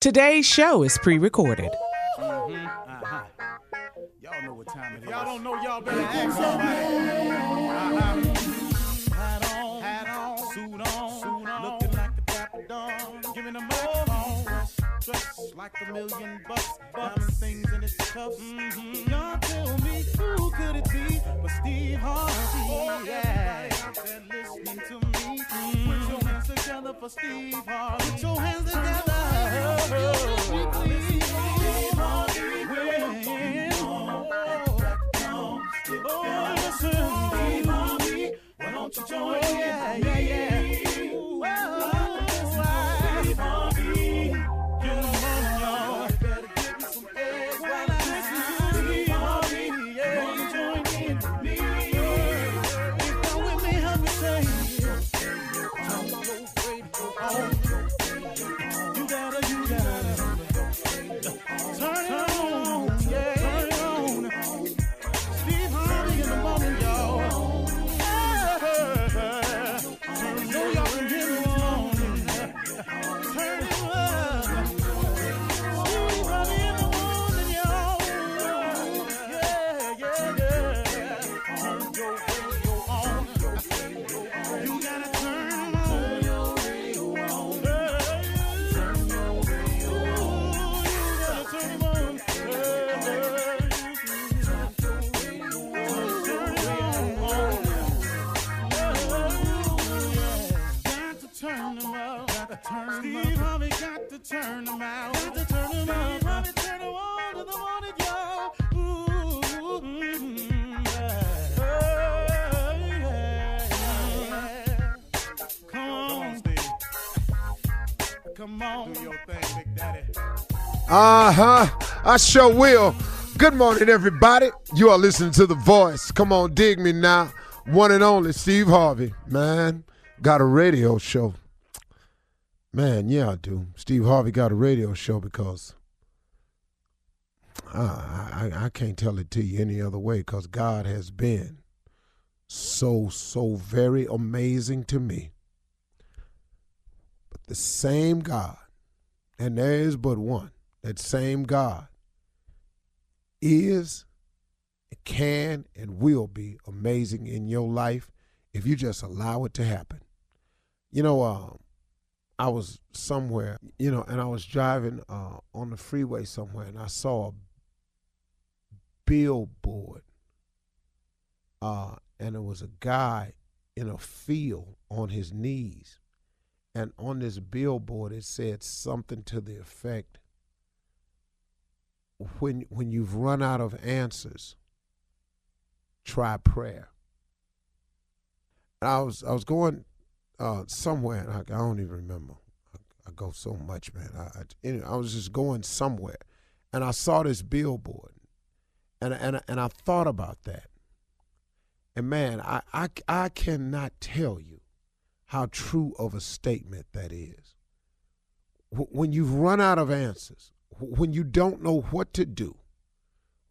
Today's show is pre-recorded. Y'all know what time it is. Y'all don't know, y'all better ask somebody. Hat on, suit on, looking like a dapper dog, giving them microphone, dressed like $1 million, diamond things in its cuffs. Y'all tell me who could it be but Steve Harvey? Everybody out there listening to me, put your hands together for Steve Harvey. Put your hands together. Why don't you join me? Ooh, Steve Harvey. Get them on, y'all. Better give me some eggs while I listen to Steve Harvey. Yeah, join in with me. If you're with me, help me say it. Turn your radio on. You gotta turn it on. Yeah, turn it on. Steve Harvey in the morning, y'all. Steve Harvey got to turn them out. Got to turn them out. Harvey turn them on to the morning, y'all. Come on, Steve. Come on. Do your thing, Big Daddy. I sure will. Good morning, everybody. You are listening to The Voice. Come on, dig me now. One and only Steve Harvey. Man, got a radio show. Man, yeah, I do. Steve Harvey got a radio show because I can't tell it to you any other way because God has been so very amazing to me. But the same God, and there is but one, that same God is, can, and will be amazing in your life if you just allow it to happen. You know, I was somewhere, and I was driving on the freeway somewhere, and I saw a billboard, and it was a guy in a field on his knees, and on this billboard it said something to the effect, when you've run out of answers, try prayer. And I was going somewhere, and I don't even remember. I go so much, man. I was just going somewhere, and I saw this billboard, and I thought about that. And man, I cannot tell you how true of a statement that is. When you've run out of answers, when you don't know what to do,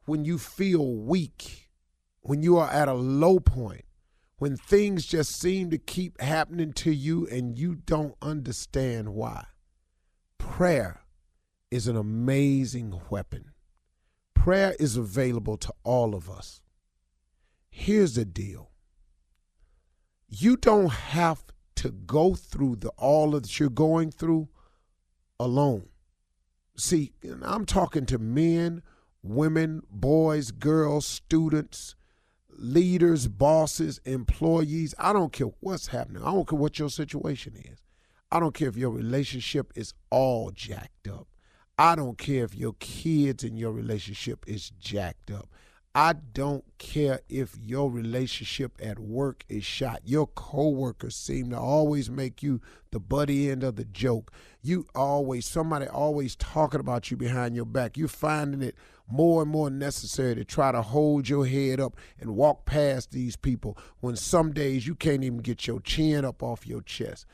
when you feel weak, when you are at a low point, when things just seem to keep happening to you and you don't understand why. Prayer is an amazing weapon. Prayer is available to all of us. Here's the deal. You don't have to go through all that you're going through alone. See, I'm talking to men, women, boys, girls, students, leaders, bosses, employees. I don't care what's happening. I don't care what your situation is. I don't care if your relationship is all jacked up. I don't care if your kids and your relationship is jacked up. I don't care if your relationship at work is shot. Your coworkers seem to always make you the buddy end of the joke. Somebody always talking about you behind your back. You're finding it more and more necessary to try to hold your head up and walk past these people when some days you can't even get your chin up off your chest.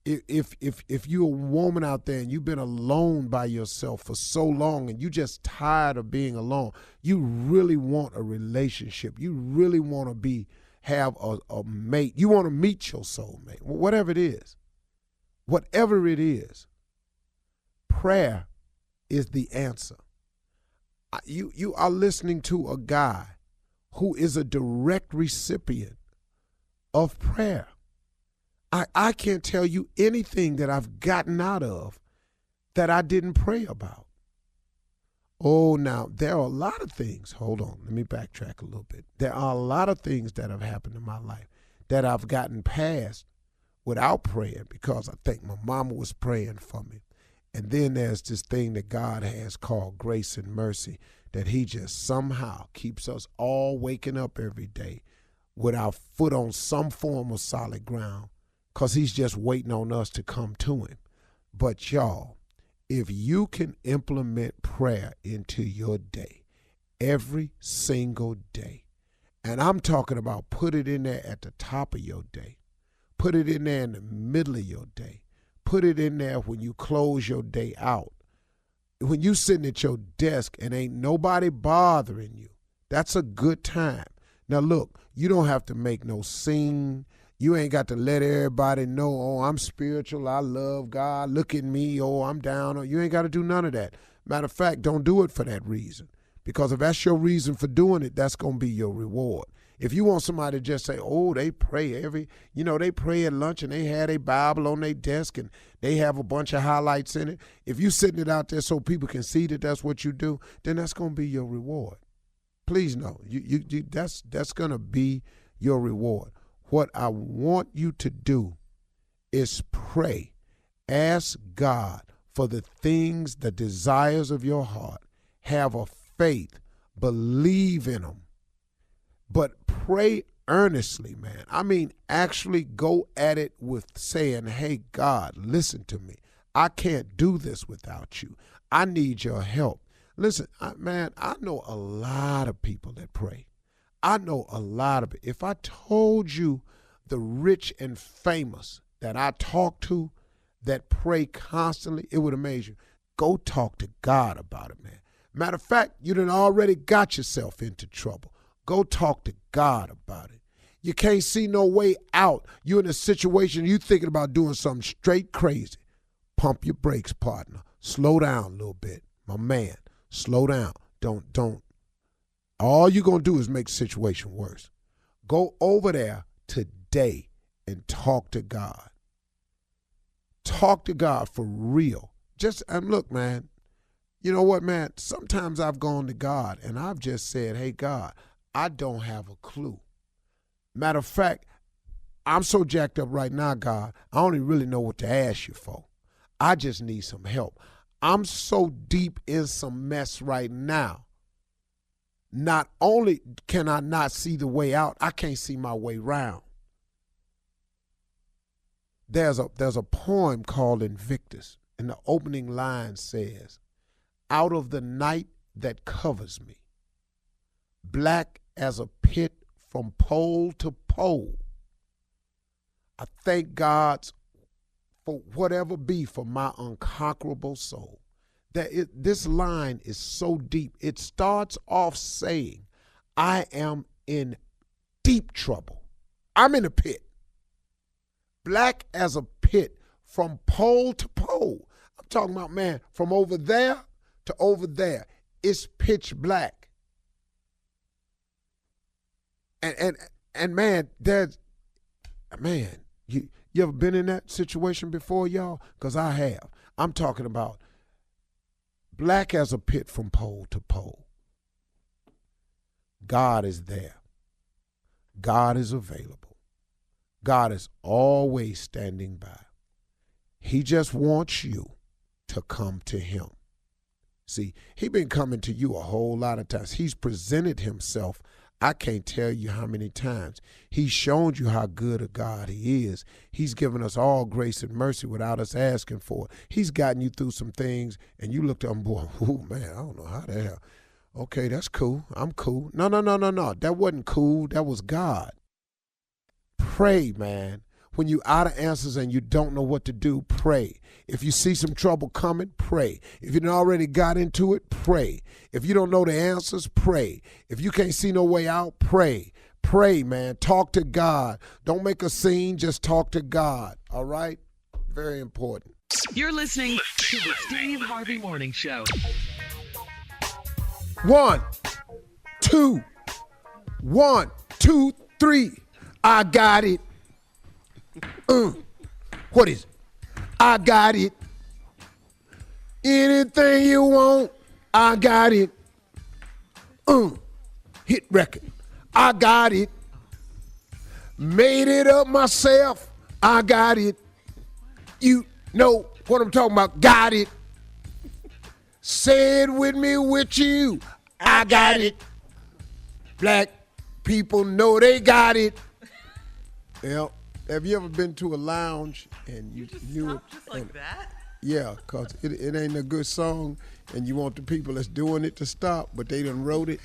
If you're a woman out there and you've been alone by yourself for so long and you just tired of being alone, you really want a relationship. You really want to have a mate. You want to meet your soulmate, whatever it is. Whatever it is, prayer is the answer. You are listening to a guy who is a direct recipient of prayer. I can't tell you anything that I've gotten out of that I didn't pray about. Oh, now, there are a lot of things. Hold on, let me backtrack a little bit. There are a lot of things that have happened in my life that I've gotten past without praying because I think my mama was praying for me. And then there's this thing that God has called grace and mercy, that he just somehow keeps us all waking up every day with our foot on some form of solid ground because he's just waiting on us to come to him. But y'all, if you can implement prayer into your day, every single day, and I'm talking about put it in there at the top of your day, put it in there in the middle of your day, put it in there when you close your day out, when you sitting at your desk and ain't nobody bothering you, that's a good time. Now look, you don't have to make no scene. You ain't got to let everybody know, oh, I'm spiritual, I love God, look at me, oh, I'm down. You ain't got to do none of that. Matter of fact, don't do it for that reason. Because if that's your reason for doing it, that's going to be your reward. If you want somebody to just say, oh, they pray they pray at lunch and they had a Bible on their desk and they have a bunch of highlights in it. If you sitting it out there so people can see that that's what you do, then that's going to be your reward. Please know, that's going to be your reward. What I want you to do is pray. Ask God for the things, the desires of your heart. Have a faith. Believe in them. But pray earnestly, man. I mean, actually go at it with saying, hey, God, listen to me. I can't do this without you. I need your help. Listen, man, I know a lot of people that pray. I know a lot of it. If I told you the rich and famous that I talk to that pray constantly, it would amaze you. Go talk to God about it, man. Matter of fact, you done already got yourself into trouble. Go talk to God about it. You can't see no way out. You're in a situation, you thinking about doing something straight crazy. Pump your brakes, partner. Slow down a little bit. My man, slow down. Don't. All you're going to do is make the situation worse. Go over there today and talk to God. Talk to God for real. And look, man, you know what, man? Sometimes I've gone to God and I've just said, hey, God, I don't have a clue. Matter of fact, I'm so jacked up right now, God, I don't even really know what to ask you for. I just need some help. I'm so deep in some mess right now. Not only can I not see the way out, I can't see my way round. There's a poem called Invictus, and the opening line says, out of the night that covers me, black as a pit from pole to pole, I thank God for whatever be for my unconquerable soul. This line is so deep. It starts off saying, I am in deep trouble. I'm in a pit. Black as a pit from pole to pole. I'm talking about, man, from over there to over there. It's pitch black. And man, you ever been in that situation before, y'all? Because I have. I'm talking about black as a pit from pole to pole. God is there. God is available. God is always standing by. He just wants you to come to him. See, he's been coming to you a whole lot of times. He's presented himself. I can't tell you how many times. He's shown you how good a God he is. He's given us all grace and mercy without us asking for it. He's gotten you through some things, and you looked up and boy, oh man, I don't know how the hell. Okay, that's cool. I'm cool. No. That wasn't cool. That was God. Pray, man. When you out of answers and you don't know what to do, pray. If you see some trouble coming, pray. If you done already got into it, pray. If you don't know the answers, pray. If you can't see no way out, pray. Pray, man. Talk to God. Don't make a scene, just talk to God. All right? Very important. You're listening to the Steve Harvey Morning Show. 1, 2, 1, 2, 3. I got it. What is it? I got it. Anything you want, I got it. Hit record. I got it. Made it up myself. I got it. You know what I'm talking about. Got it. Say it with me with you. I got it. Black people know they got it. Well, have you ever been to a lounge and you knew it? Just like that? Yeah, because it ain't a good song and you want the people that's doing it to stop, but they done wrote it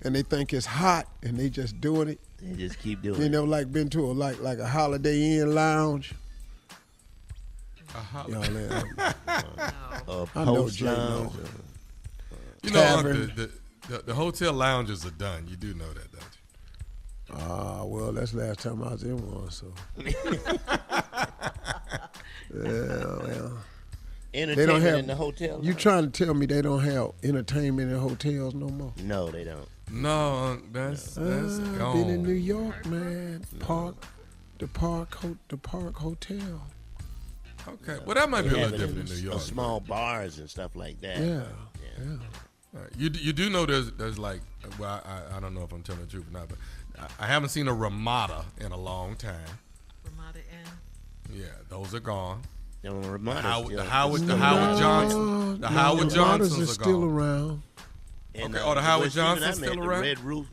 and they think it's hot and they just doing it. They just keep doing it. You know, like been to like a Holiday Inn lounge. I know Jay knows. You know, the hotel lounges are done. You do know that, don't you? Well, that's the last time I was in one, so. Well. Entertainment in the hotel? You trying to tell me they don't have entertainment in hotels no more? No, they don't. No, that's gone. Been in New York, man. The Park Hotel. Okay, well that might be a little different in New York. Small bars and stuff like that. Yeah. Right. You do know there's like, well, I don't know if I'm telling the truth or not, but I haven't seen a Ramada in a long time. Ramada Inn. Yeah, those are gone. The Ramada. The Howard Johnsons are still gone. around. And, okay, the Howard Johnsons still around?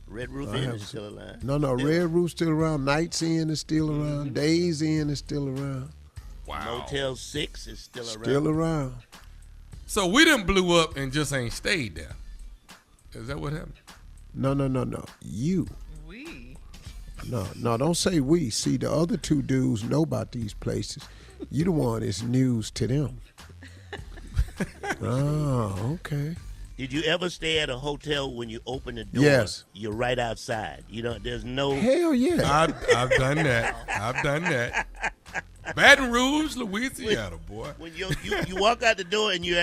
Red Roof Inn is still alive. No, Red Roof still around. Nights Inn is still around. Days Inn is still around. Wow. Motel 6 is still around. Still around. So we done blew up and just ain't stayed there. Is that what happened? No. You. We. No, don't say we. See, the other two dudes know about these places. You the one that's news to them. Oh, okay. Did you ever stay at a hotel when you open the door? Yes. You're right outside. You know, there's no. Hell yeah. I've done that. Baton Rouge, Louisiana, boy. When you walk out the door and you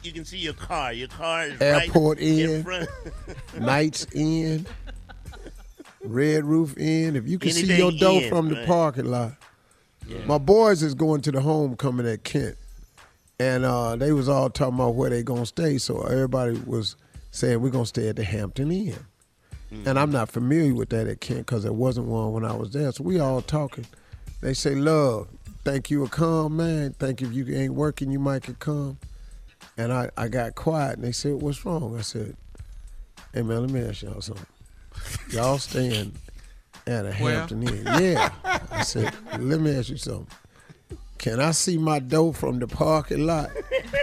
can see your car. Your car is Airport right Inn, in front. Nights Inn, Red Roof Inn. If you can see Anything your door in, from the right? parking lot. Yeah. My boys is going to the homecoming at Kent, and they was all talking about where they gonna stay. So everybody was saying we're gonna stay at the Hampton Inn, and I'm not familiar with that at Kent because there wasn't one when I was there. So we all talking. They say, "Love, think you will come, man. Think if you ain't working, you might could come." And I got quiet, and they said, "What's wrong?" I said, "Hey man, let me ask y'all something. Y'all staying at a Hampton Inn?" Yeah. I said, "Let me ask you something. Can I see my door from the parking lot?"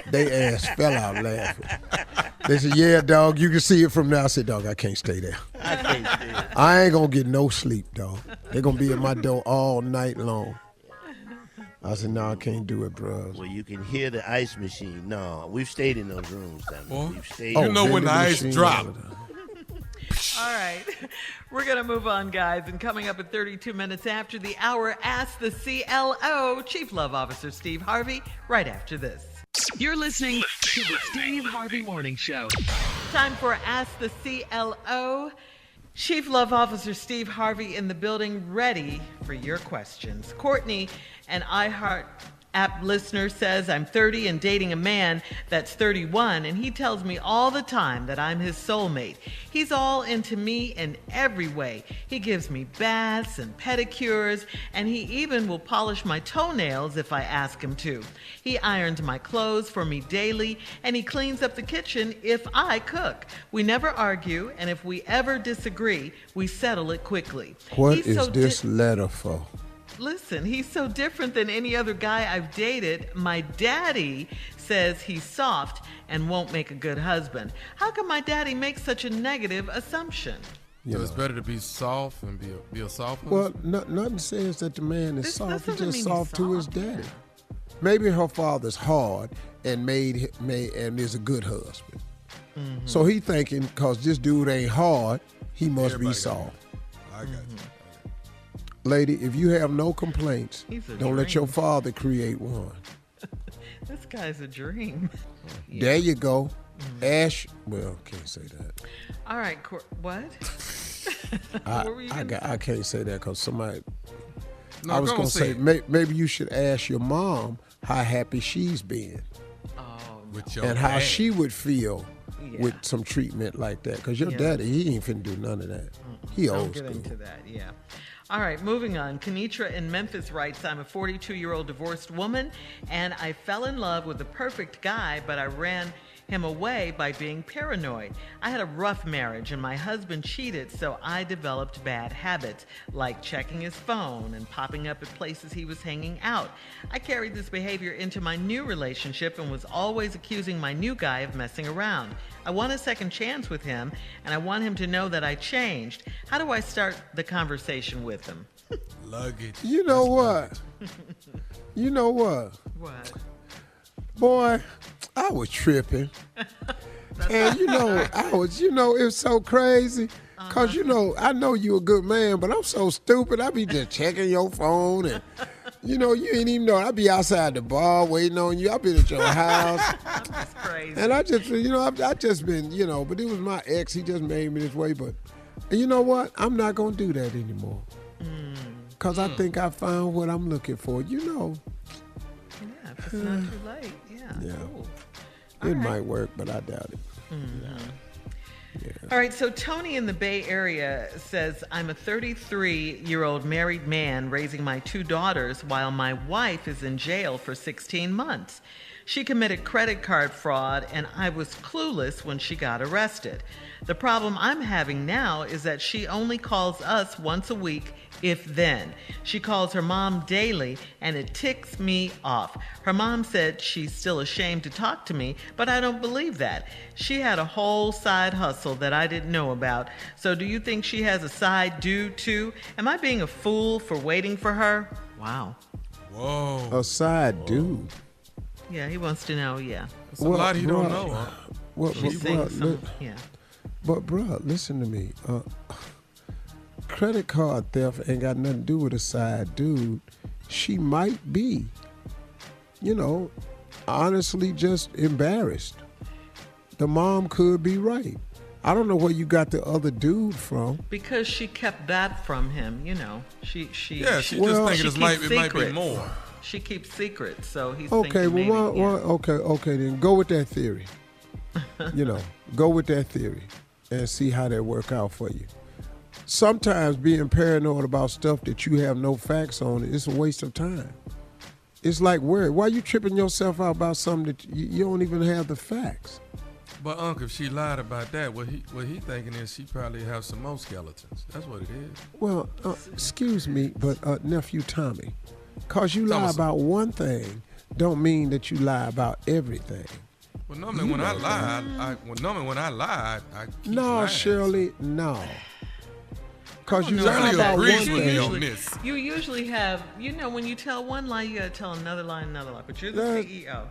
They ass fell out laughing. They said, "Yeah, dog, you can see it from there." I said, "Dog, I can't stay there. I can't stay there. I ain't gonna get no sleep, dog. They're gonna be at my door all night long." I said, "No, I can't do it, bro." Well, you can hear the ice machine. No, we've stayed in those rooms. We've stayed. You know when the ice drop. All right. We're going to move on, guys. And coming up at 32 minutes after the hour, Ask the CLO, Chief Love Officer Steve Harvey, right after this. You're listening to the Steve Harvey Morning Show. Time for Ask the CLO. Chief Love Officer Steve Harvey in the building, ready for your questions. Courtney, an iHeart app listener, says, "I'm 30 and dating a man that's 31, and he tells me all the time that I'm his soulmate. He's all into me in every way. He gives me baths and pedicures, and he even will polish my toenails if I ask him to. He irons my clothes for me daily, and he cleans up the kitchen if I cook. We never argue, and if we ever disagree, we settle it quickly." What is this letter for? Listen, he's so different than any other guy I've dated. My daddy says he's soft and won't make a good husband. How can my daddy make such a negative assumption? So it's better to be soft and be a soft Well, husband? nothing says that the man is This soft. He's doesn't just mean soft he's to his soft. daddy. Maybe her father's hard and and is a good husband. Mm-hmm. So he thinking because this dude ain't hard, he must Everybody be got soft. I got you. Lady, if you have no complaints, He's a don't let your dream. father create one. This guy's a dream. Yeah. There you go. Ash. Well, can't say that. All right. What? What were you gonna say? I can't say that because somebody. No, I was go gonna on, say it. maybe you should ask your mom how happy she's been With your and how dad. she would feel Yeah. with some treatment like that. Because your Yeah. daddy, he ain't finna do none of that. He Don't old get school. into that, yeah. All right, moving on. Kenitra in Memphis writes, I'm a 42-year-old divorced woman, and I fell in love with the perfect guy, but I ran him away by being paranoid. I had a rough marriage, and my husband cheated, so I developed bad habits, like checking his phone and popping up at places he was hanging out. I carried this behavior into my new relationship and was always accusing my new guy of messing around. I want a second chance with him, and I want him to know that I changed. How do I start the conversation with him? Luggage. You know what? You know what? What? Boy, I was tripping. And it was so crazy. Cause I know you a good man, but I'm so stupid. I be just checking your phone and you ain't even know. I be outside the bar waiting on you. I been at your house. That's crazy. And I just, I just been, but it was my ex. He just made me this way. But you know what? I'm not going to do that anymore. Because I think I found what I'm looking for. Yeah, if it's not too late. Yeah. Cool. It might work, but I doubt it. All right, so Tony in the Bay Area says, I'm a 33-year-old married man raising my 2 daughters while my wife is in jail for 16 months. She committed credit card fraud, and I was clueless when she got arrested. The problem I'm having now is that she only calls us once a week, if then. She calls her mom daily, and it ticks me off. Her mom said she's still ashamed to talk to me, but I don't believe that. She had a whole side hustle that I didn't know about. So do you think she has a side dude too? Am I being a fool for waiting for her? Wow. Whoa. A side dude. Yeah, he wants to know, yeah. That's a lot he don't know, huh? She's saying yeah. But, bro, listen to me. Credit card theft ain't got nothing to do with a side dude. She might be, honestly just embarrassed. The mom could be right. I don't know where you got the other dude from. Because she kept that from him, She just thinking it might be more. She keeps secrets, so he's okay. thinking Well, maybe, okay. Then go with that theory. Go with that theory, and see how that work out for you. Sometimes being paranoid about stuff that you have no facts on, it's a waste of time. It's like worry. Why you tripping yourself out about something that you don't even have the facts? But Uncle, if she lied about that, what he thinking is she probably have some more skeletons. That's what it is. Well, excuse me, but nephew Tommy, cause you lie about one thing, don't mean that you lie about everything. Well, normally when I lie, I keep No, lying. Shirley, no. Cause you Shirley lie about one agrees with me on thing. this. You usually have, when you tell one lie, you got to tell another lie, but you're the CEO.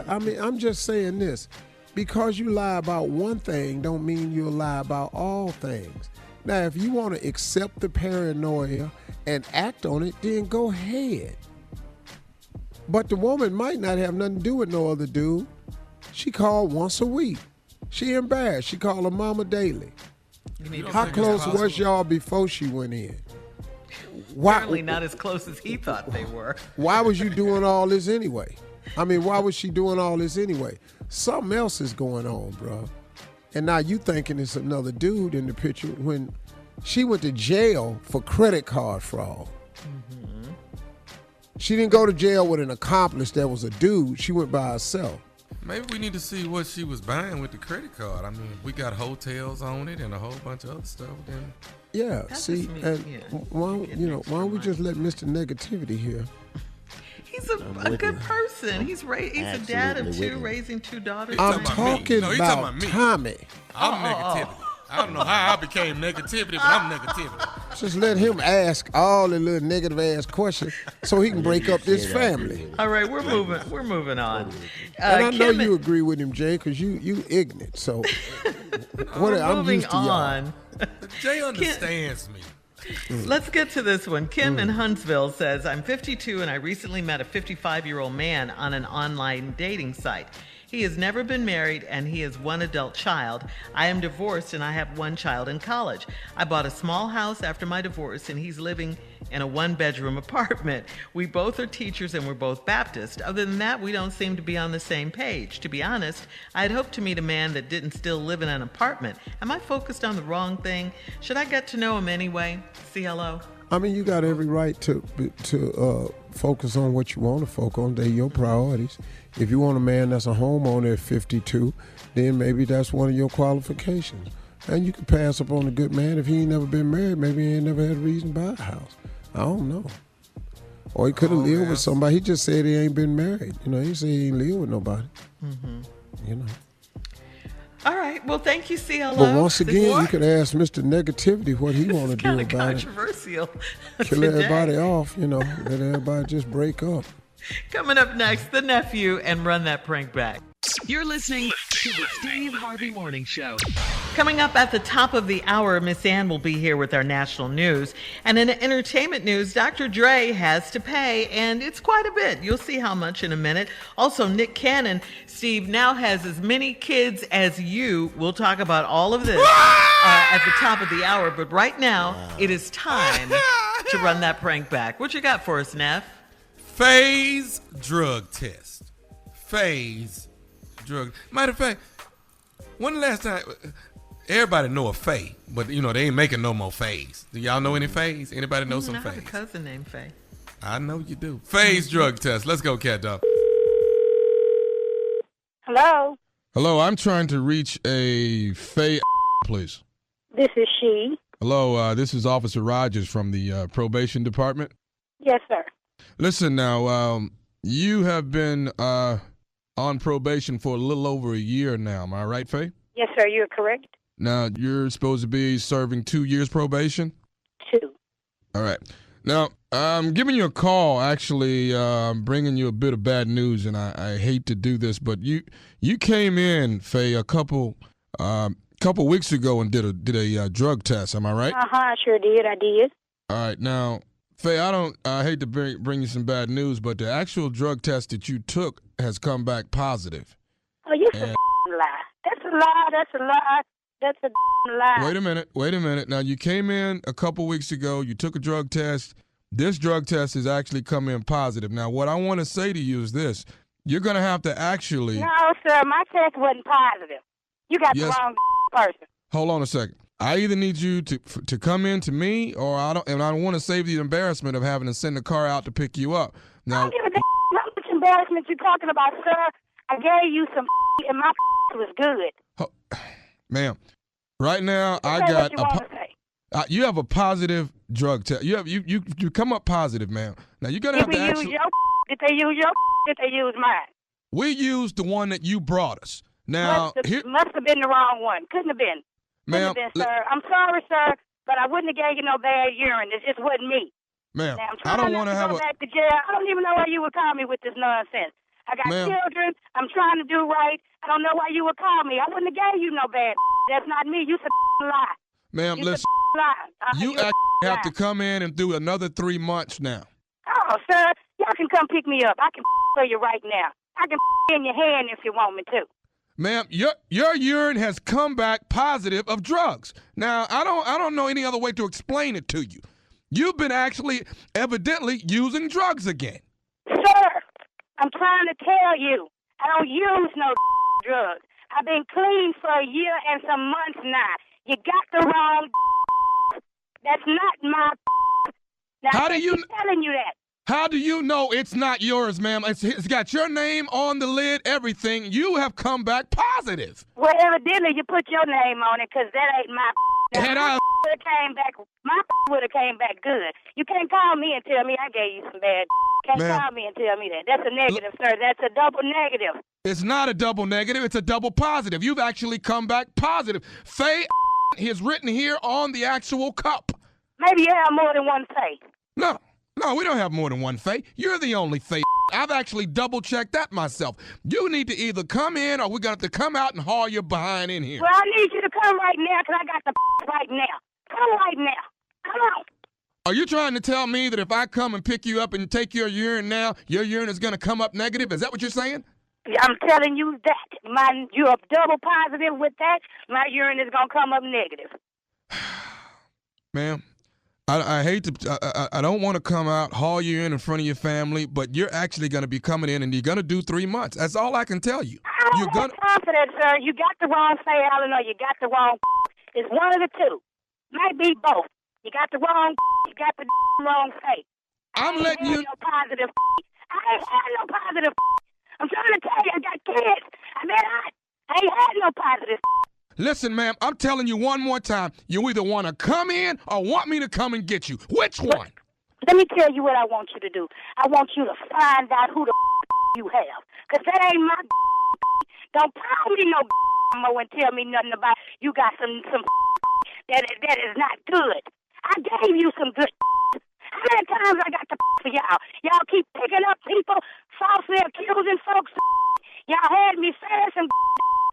I'm just saying this. Because you lie about one thing don't mean you'll lie about all things. Now, if you want to accept the paranoia and act on it, then go ahead. But the woman might not have nothing to do with no other dude. She called once a week. She embarrassed. She called her mama daily. How close was y'all before she went in? Apparently not as close as he thought they were. Why was you doing all this anyway? Why was she doing all this anyway? Something else is going on, bro. And now you thinking it's another dude in the picture when she went to jail for credit card fraud. Mm-hmm. She didn't go to jail with an accomplice that was a dude. She went by herself. Maybe we need to see what she was buying with the credit card. We got hotels on it and a whole bunch of other stuff. Then yeah, why don't we just let Mr. Negativity here? He's a good person. He's a dad of 2, raising 2 daughters. I'm talking about Tommy. I'm negativity. I don't know how I became negativity, but I'm negativity. Just let him ask all the little negative ass questions so he can break up this family. All right, we're moving on. And I know you agree with him, Jay, because you ignorant. So I'm used to y'all. Jay understands me. Let's get to this one. Kim in Huntsville says, I'm 52 and I recently met a 55-year-old man on an online dating site. He has never been married and he has one adult child. I am divorced and I have one child in college. I bought a small house after my divorce and he's living in a one-bedroom apartment. We both are teachers and we're both Baptist. Other than that, we don't seem to be on the same page. To be honest, I had hoped to meet a man that didn't still live in an apartment. Am I focused on the wrong thing? Should I get to know him anyway? CLO? I mean, you got every right to focus on what you want to focus on. They're your priorities. If you want a man that's a homeowner at 52, then maybe that's one of your qualifications. And you can pass up on a good man if he ain't never been married. Maybe he ain't never had a reason to buy a house. I don't know. Or he could have lived with somebody. He just said he ain't been married. You know, he said he ain't lived with nobody. Mm-hmm. You know. All right. Well, thank you, CLO. But once again, you could ask Mr. Negativity what he want to do about it. It's kind of controversial. Kill everybody off, you know. Let everybody just break up. Coming up next, the nephew and Run That Prank Back. You're listening to the Steve Harvey Morning Show. Coming up at the top of the hour, Miss Ann will be here with our national news. And in entertainment news, Dr. Dre has to pay, and it's quite a bit. You'll see how much in a minute. Also, Nick Cannon, Steve, now has as many kids as you. We'll talk about all of this at the top of the hour. But right now, it is time to run that prank back. What you got for us, Neff? Phase drug test. Phase drug. Matter of fact, when the last time, everybody know a Faye, but you know they ain't making no more Fays. Do y'all know any Fays? Anybody know some Fays? I have a cousin named Faye. I know you do. Phase drug test. Let's go, Cat Dog. Hello. Hello, I'm trying to reach a Faye, please. This is she. Hello, this is Officer Rogers from the probation department. Yes, sir. Listen now, you have been on probation for a little over a year now. Am I right, Faye? Yes, sir. You're correct. Now, you're supposed to be serving 2 years probation? 2. All right. Now, I'm giving you a call, actually, bringing you a bit of bad news, and I hate to do this, but you came in, Faye, a couple weeks ago and did a drug test. Am I right? I sure did. I did. All right. Now, Faye, I hate to bring you some bad news, but the actual drug test that you took has come back positive. Oh, you're a lie. That's a lie. That's a lie. That's a lie. Wait a minute. Now, you came in a couple weeks ago. You took a drug test. This drug test has actually come in positive. Now, what I want to say to you is this. You're going to have to actually... No, sir. My test wasn't positive. You got the wrong person. Hold on a second. I either need you to come in to me, or I don't want to save the embarrassment of having to send a car out to pick you up. Now, I don't give a damn how much embarrassment you're talking about, sir. I gave you some and my was good. Ma'am, right now I got you have a positive drug test. You come up positive, ma'am. Now you're gonna have to actually. Did they use your? Did they use mine? We used the one that you brought us. Now must have been the wrong one. Couldn't have been. Ma'am, sir. I'm sorry, sir, but I wouldn't have gave you no bad urine. It just wasn't me. Ma'am, I don't want to go back to jail. I don't even know why you would call me with this nonsense. I got children. I'm trying to do right. I don't know why you would call me. I wouldn't have gave you no bad. That's not me. You a lie. Ma'am, listen. You have to come in and do another 3 months now. Oh, sir, y'all can come pick me up. I can for you right now. I can in your hand if you want me to. Ma'am, your urine has come back positive of drugs. Now, I don't know any other way to explain it to you. You've been actually evidently using drugs again. Sir, I'm trying to tell you, I don't use no drugs. I've been clean for a year and some months now. You got the wrong. That's not my. Now, how do you? Telling you that. How do you know it's not yours, ma'am? It's got your name on the lid, everything. You have come back positive. Well, evidently you put your name on it, because that ain't my. My would have came back good. You can't call me and tell me I gave you some bad. Can't call me and tell me that. That's a negative, sir. That's a double negative. It's not a double negative. It's a double positive. You've actually come back positive. Faye is written here on the actual cup. Maybe you have more than one Faye. No, we don't have more than one Faye. You're the only Faye. I've actually double-checked that myself. You need to either come in or we're going to have to come out and haul your behind in here. Well, I need you to come right now, because I got the right now. Come right now. Come on. Are you trying to tell me that if I come and pick you up and take your urine now, your urine is going to come up negative? Is that what you're saying? I'm telling you that. You're double positive with that. My urine is going to come up negative. Ma'am, I hate to, I don't want to come out, haul you in front of your family, but you're actually going to be coming in and you're going to do 3 months. That's all I can tell you. I don't have confidence, sir. You got the wrong Faye Allen or you got the wrong. It's one of the two. Might be both. You got the wrong. You got the wrong Faye. I'm letting you. No positive. I ain't had no positive. I'm trying to tell you, I got kids. I mean, I ain't had no positive. Listen, ma'am, I'm telling you one more time. You either want to come in or want me to come and get you. Which one? Let me tell you what I want you to do. I want you to find out who the you have. Because that ain't my. Don't call me no more and tell me nothing about you got some that is not good. I gave you some good. How many times I got to for y'all? Y'all keep picking up people, falsely accusing folks. Y'all had me saying some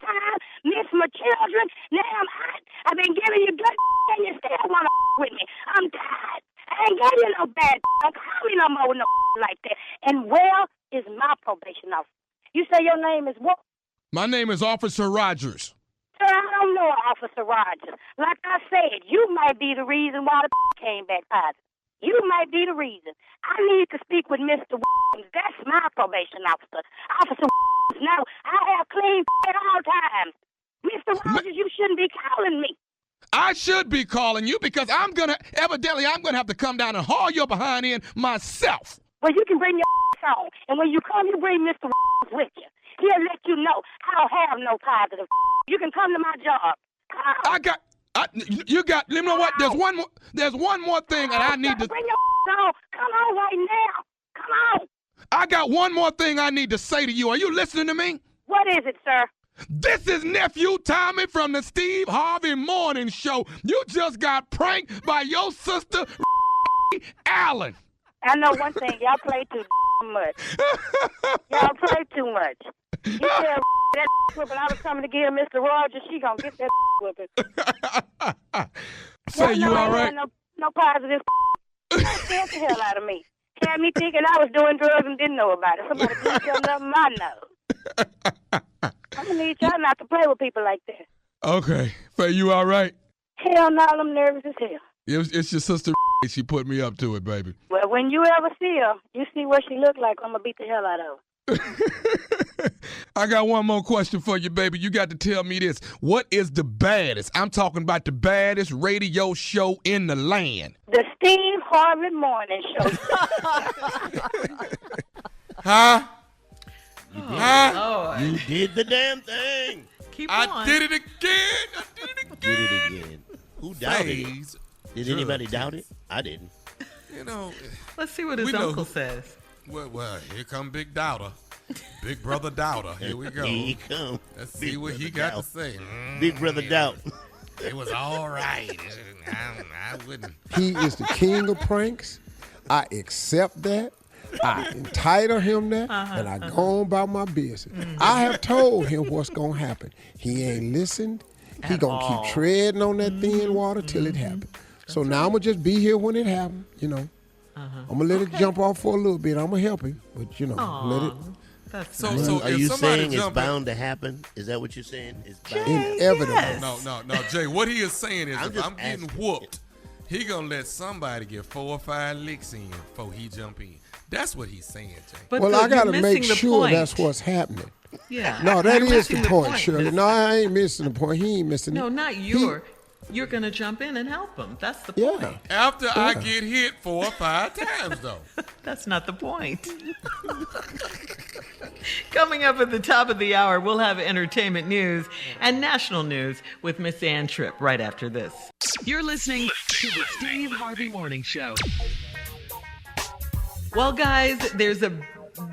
time, miss my children. Now I'm hot. I've been giving you good and you still want to with me. I'm tired. I ain't gave you no bad. Don't call me no more with no like that. And where is my probation officer? You say your name is what? My name is Officer Rogers. Sir, I don't know Officer Rogers. Like I said, you might be the reason why the came back positive. You might be the reason. I need to speak with Mr. Williams. That's my probation officer. Officer Williams. No, I have clean at all times. Mr. Rogers, you shouldn't be calling me. I should be calling you because I'm going to have to come down and haul your behind in myself. Well, you can bring your on. And when you come, you bring Mr. with you. He'll let you know I don't have no positive. You can come to my job. You know what? There's one more thing that I need to. Bring your on. Come on right now. Come on. I got one more thing I need to say to you. Are you listening to me? What is it, sir? This is Nephew Tommy from the Steve Harvey Morning Show. You just got pranked by your sister, Allen. I know one thing. Y'all play too much. Y'all play too much. You tell that whipping I was coming to give Mr. Rogers, she gonna get that whipping. Say you all right? No positive. Scared the hell out of me. Had me thinking I was doing drugs and didn't know about it. Somebody please tell nothing I know. I'm gonna need y'all not to play with people like that. Okay. Faye, you all right? Hell no, I'm nervous as hell. It's your sister. She put me up to it, baby. Well, when you ever see her, you see what she look like, I'm gonna beat the hell out of her. I got one more question for you, baby. You got to tell me this. What is the baddest? I'm talking about the baddest radio show in the land. The Steve Harvey Morning Show. Huh? You did the damn thing. I did it again. Did it again. Who doubted it? Did anybody doubt it? I didn't. You know. Let's see what his uncle says. Well, here come Big Doubter. Big Brother Doubter. Here we go. Here he come. Let's see what he got to say. Big Brother Doubt. It was all right. I wouldn't. He is the king of pranks. I accept that. I entitle him that, and I go on about my business. I have told him what's going to happen. He ain't listened. He going to keep treading on that thin water till it happens. So now I'm going to just be here when it happens, you know. I'm going to let it jump off for a little bit. I'm going to help him, but, you know, let it. So are you saying it's bound to happen? Is that what you're saying? It's bound inevitable. Yes. No, Jay. What he is saying is if I'm getting asking. whooped, he going to let somebody get 4 or 5 licks in before he jump in. That's what he's saying, Jay. But well, I got to make sure point. that's what's happening. Yeah. No, that You're is the missing point, Shirley. No, I ain't missing the point. He ain't missing it. No, not you're going to jump in and help him. That's the point. After I get hit 4 or 5 times, though. That's not the point. Coming up at the top of the hour, we'll have entertainment news and national news with Miss Ann Tripp right after this. You're listening to the Steve Harvey Morning Show. Well, guys, there's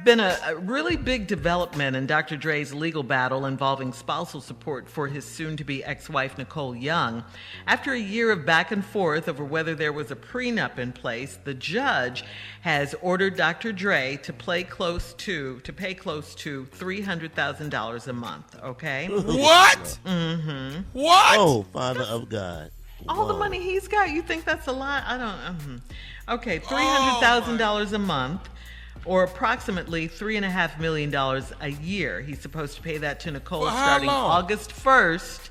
been a really big development in Dr. Dre's legal battle involving spousal support for his soon-to-be ex-wife, Nicole Young. After a year of back and forth over whether there was a prenup in place, the judge has ordered Dr. Dre to pay close to $300,000 a month, okay? What? Mm-hmm. What? Oh, Father of God. All the money he's got, you think that's a lot? I don't. Okay, $300,000 a month, or approximately $3.5 million a year. He's supposed to pay that to Nicole starting August 1st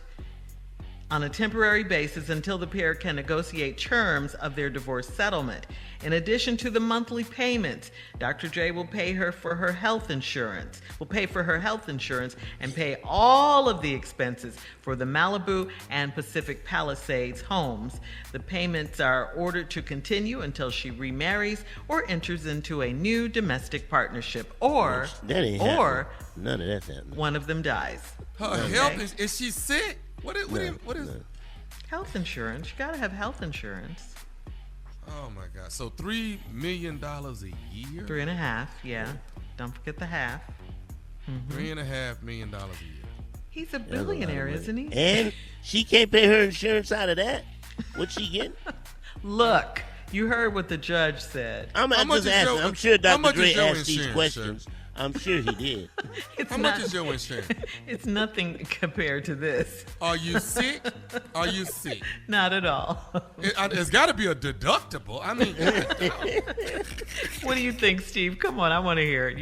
on a temporary basis until the pair can negotiate terms of their divorce settlement. In addition to the monthly payments, Dr. Dre will pay for her health insurance and pay all of the expenses for the Malibu and Pacific Palisades homes. The payments are ordered to continue until she remarries or enters into a new domestic partnership, or none of that's happening. One of them dies. Her health is she sick? What is health insurance? You gotta have health insurance. Oh my God! So $3 million a year? 3.5, yeah. Don't forget the half. $3.5 million a year. He's a billionaire, isn't he? And she can't pay her insurance out of that. What's she getting? Look, you heard what the judge said. I'm just asking. I'm sure Dr. Dre asked these questions. Sir? I'm sure he did. How much is your insurance? It's nothing compared to this. Are you sick? Are you sick? Not at all. It's got to be a deductible. I mean, what do you think, Steve? Come on, I want to hear it.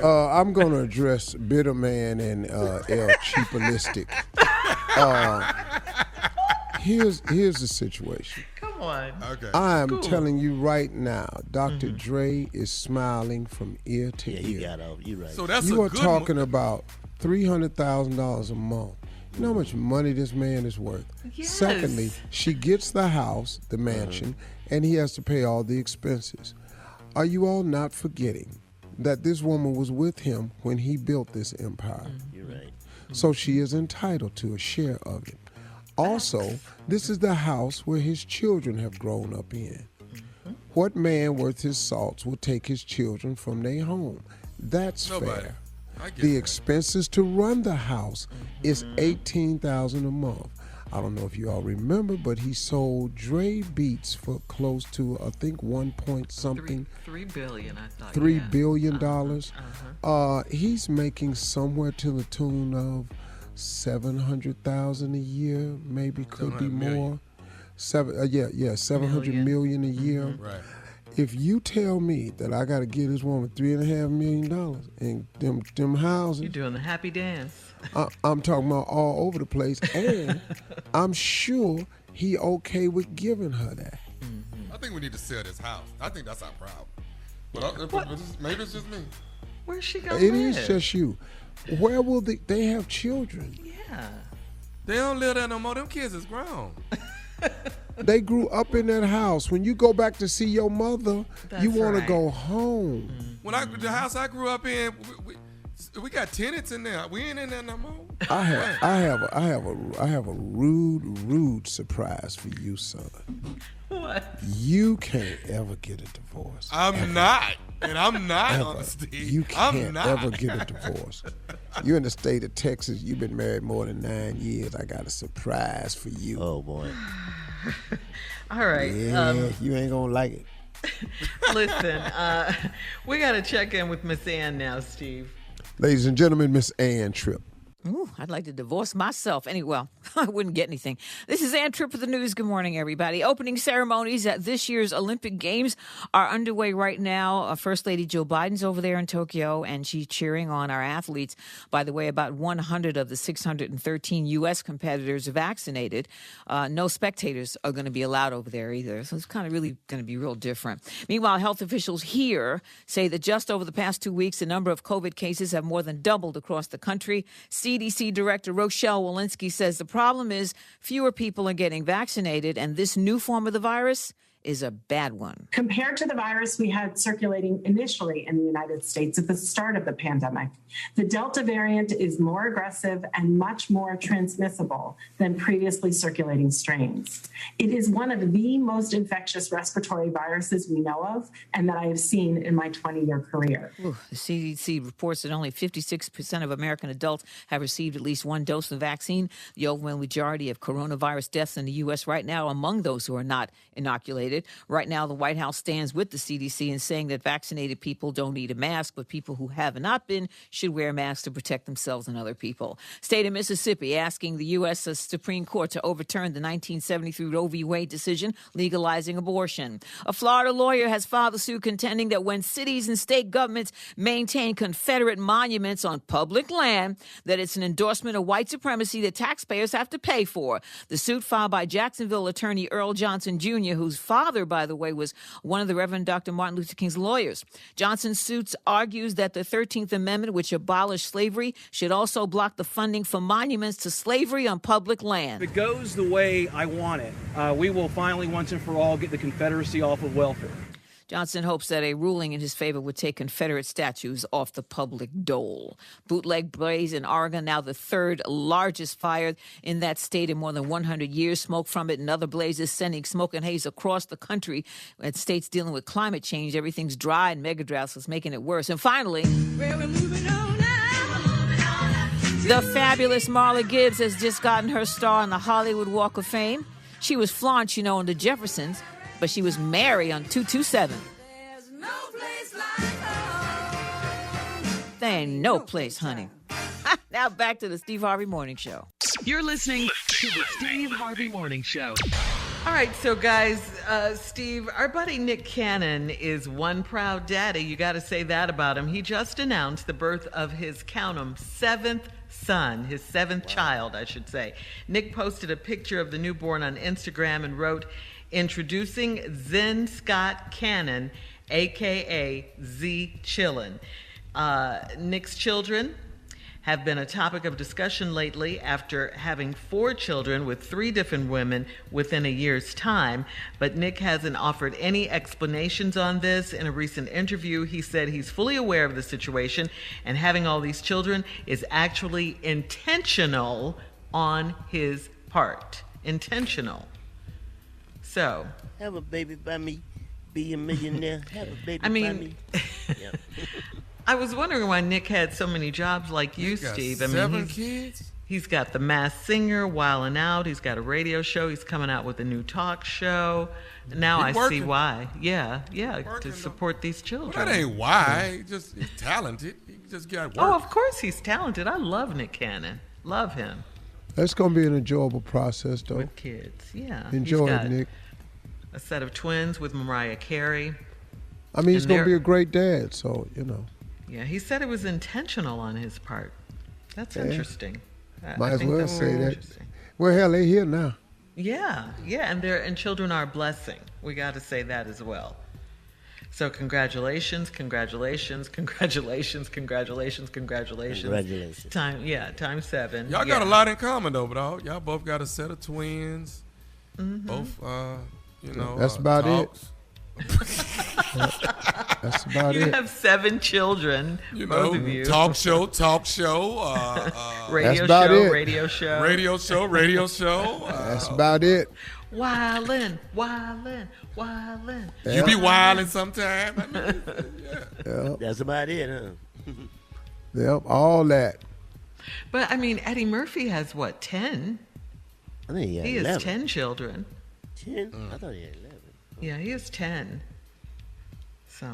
I'm going to address Bitter Man and El Cheapalistic. Here's the situation. Come on. Okay. I am telling you right now, Dr. Dre is smiling from ear to ear. He got off. You're right. So that's you are talking about $300,000 a month. You know how much money this man is worth? Yes. Secondly, she gets the house, the mansion, and he has to pay all the expenses. Are you all not forgetting that this woman was with him when he built this empire? You're right. So she is entitled to a share of it. Also, this is the house where his children have grown up in. What man worth his salts will take his children from their home? That's fair. The expenses to run the house is $18,000 a month. I don't know if you all remember, but he sold Dre Beats for close to, I think, $1.something. $3 billion, I thought. $3 billion. He's making somewhere to the tune of $700,000 a year, maybe could be more. 700 million a year. Right. If you tell me that I got to give this woman $3.5 million and them houses, you're doing the happy dance. I'm talking about all over the place, and I'm sure he okay with giving her that. I think we need to sell this house. I think that's our problem. But maybe it's just me. Where's she going? It is just you. Where will they have children? Yeah. They don't live there no more. Them kids is grown. They grew up in that house. When you go back to see your mother, you want to go home. When the house I grew up in, we got tenants in there. We ain't in there no more. I have a rude surprise for you, son. What? You can't ever get a divorce. I'm not. And I'm not, honestly. You can't ever get a divorce. You're in the state of Texas. You've been married more than 9 years. I got a surprise for you. Oh, boy. All right. Yeah, you ain't going to like it. Listen, we got to check in with Miss Ann now, Steve. Ladies and gentlemen, Miss Ann Tripp. Ooh, I'd like to divorce myself. Anyway, I wouldn't get anything. This is Ann Tripp with the news. Good morning, everybody. Opening ceremonies at this year's Olympic Games are underway right now. First Lady Joe Biden's over there in Tokyo, and she's cheering on our athletes. By the way, about 100 of the 613 U.S. competitors are vaccinated. No spectators are going to be allowed over there either. So it's kind of really going to be real different. Meanwhile, health officials here say that just over the past 2 weeks, the number of COVID cases have more than doubled across the country. CDC Director Rochelle Walensky says the problem is fewer people are getting vaccinated, and this new form of the virus is a bad one. Compared to the virus we had circulating initially in the United States at the start of the pandemic, the Delta variant is more aggressive and much more transmissible than previously circulating strains. It is one of the most infectious respiratory viruses we know of and that I have seen in my 20-year career. Ooh, the CDC reports that only 56% of American adults have received at least one dose of vaccine. The overwhelming majority of coronavirus deaths in the U.S. right now among those who are not inoculated. vaccinated. Right now, the White House stands with the CDC in saying that vaccinated people don't need a mask, but people who have not been should wear masks to protect themselves and other people. State of Mississippi asking the U.S. Supreme Court to overturn the 1973 Roe v. Wade decision legalizing abortion. A Florida lawyer has filed a suit contending that when cities and state governments maintain Confederate monuments on public land, that it's an endorsement of white supremacy that taxpayers have to pay for. The suit filed by Jacksonville attorney Earl Johnson Jr., whose father, by the way, was one of the Reverend Dr. Martin Luther King's lawyers. Johnson's suit argues that the 13th Amendment, which abolished slavery, should also block the funding for monuments to slavery on public land. If it goes the way I want it, we will finally, once and for all, get the Confederacy off of welfare. Johnson hopes that a ruling in his favor would take Confederate statues off the public dole. Bootleg blaze in Oregon, now the third largest fire in that state in more than 100 years. Smoke from it and other blazes sending smoke and haze across the country. At states dealing with climate change, everything's dry and mega droughts is making it worse. And finally, we're moving on now. The fabulous Marla Gibbs has just gotten her star on the Hollywood Walk of Fame. She was Flaunt, in The Jeffersons, but she was Mary on 227. There's no place like home. There ain't no place, honey. Now back to the Steve Harvey Morning Show. You're listening to the Steve Harvey Morning Show. All right, so guys, Steve, our buddy Nick Cannon is one proud daddy. You got to say that about him. He just announced the birth of his, count 'em, seventh son, his seventh child, I should say. Nick posted a picture of the newborn on Instagram and wrote, "Introducing Zen Scott Cannon, a.k.a. Z Chillin'." Nick's children have been a topic of discussion lately after having 4 children with 3 different women within a year's time. But Nick hasn't offered any explanations on this. In a recent interview, he said he's fully aware of the situation and having all these children is actually intentional on his part. Intentional. So, have a baby by me, be a millionaire. Have a baby by me. Yep. I was wondering why Nick had so many jobs like you, Steve. I mean, 7 kids? He's got the Masked Singer, Wildin' Out. He's got a radio show. He's coming out with a new talk show. Now I see why. Yeah, to support these children. Well, that ain't why. He's talented. He just got work. Oh, of course he's talented. I love Nick Cannon. Love him. That's going to be an enjoyable process, though. With kids, yeah. Enjoy it, Nick. A set of twins with Mariah Carey. I mean, he's going to be a great dad, so, Yeah, he said it was intentional on his part. That's interesting. Might as well say that. Well, hell, they're here now. Yeah, and children are a blessing. We got to say that as well. So congratulations. Congratulations. Time 7. Y'all got a lot in common, though, but y'all both got a set of twins. Mm-hmm. Both, that's about it. That's about it. You have 7 children, both of you. Talk show. Radio show. That's about it. Wildin'. You be wildin' sometime. I mean, yeah. That's about it, huh? Yep, all that. But, I mean, Eddie Murphy has, 10? I think he has 10 children. 10? I thought he had 11. Yeah, he has 10. So,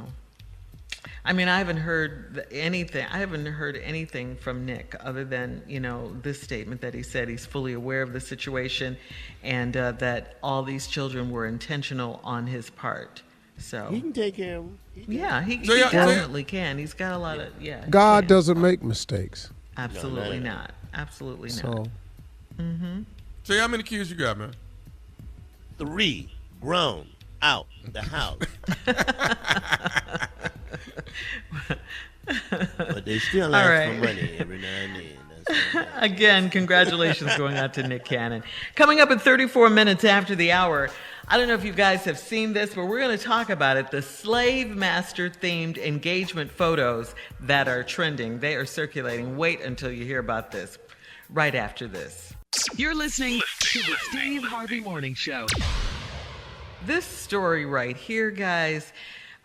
I mean, I haven't heard anything from Nick other than, this statement that he said he's fully aware of the situation and that all these children were intentional on his part. So he can take care of them. He definitely can. He's got a lot of, God doesn't make mistakes. Absolutely not. Absolutely not. So, So how many kids you got, man? 3 grown out the house. But they still ask for money every now and then. Again, congratulations going out to Nick Cannon. Coming up at 34 minutes after the hour, I don't know if you guys have seen this, but we're going to talk about it. The slave master themed engagement photos that are trending. They are circulating. Wait until you hear about this right after this. You're listening to the Steve Harvey Morning Show. This story right here, guys,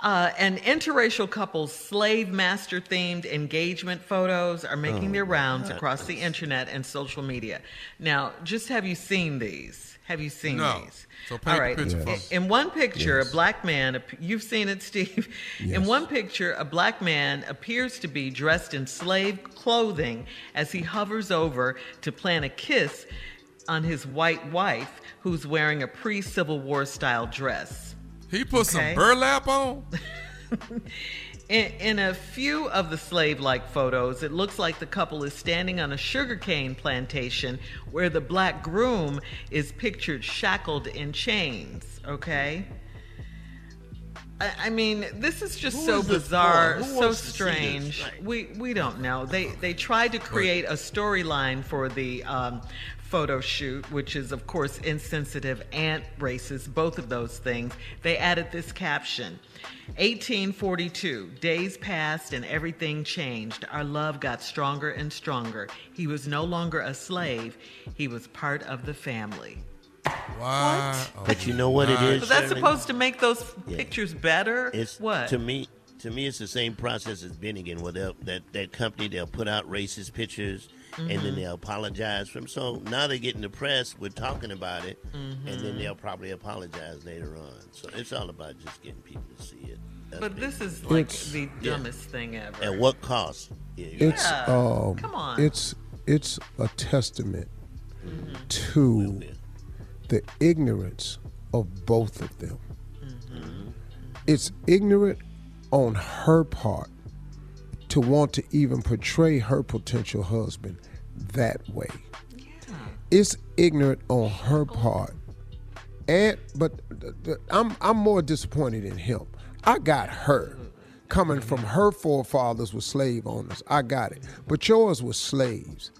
And interracial couples' slave master themed engagement photos are making their rounds across the internet and social media. Now, just have you seen these? Have you seen these? So paint the picture for us. In one picture, a black man, you've seen it, Steve. Yes. In one picture, a black man appears to be dressed in slave clothing as he hovers over to plant a kiss on his white wife, who's wearing a pre-Civil War style dress. He put some burlap on? In a few of the slave-like photos, it looks like the couple is standing on a sugarcane plantation where the black groom is pictured shackled in chains, okay? I mean, this is just so bizarre, so strange. We don't know. They tried to create a storyline for the photo shoot, which is, of course, insensitive and racist, both of those things. They added this caption: 1842, days passed and everything changed. Our love got stronger and stronger. He was no longer a slave. He was part of the family. Wow. What? But you know what it is? So that's supposed to make those pictures better? It's, what? To me, it's the same process as Bennigan, where that company, they'll put out racist pictures, and then they'll apologize for them. So now they're getting the press, we're talking about it, and then they'll probably apologize later on. So it's all about just getting people to see it. But this is like the dumbest thing ever. At what cost? Come on. It's a testament to the ignorance of both of them. It's ignorant on her part to want to even portray her potential husband that way. It's ignorant on her part. But I'm more disappointed in him. I got her. Coming from her forefathers were slave owners. I got it. But yours was slaves.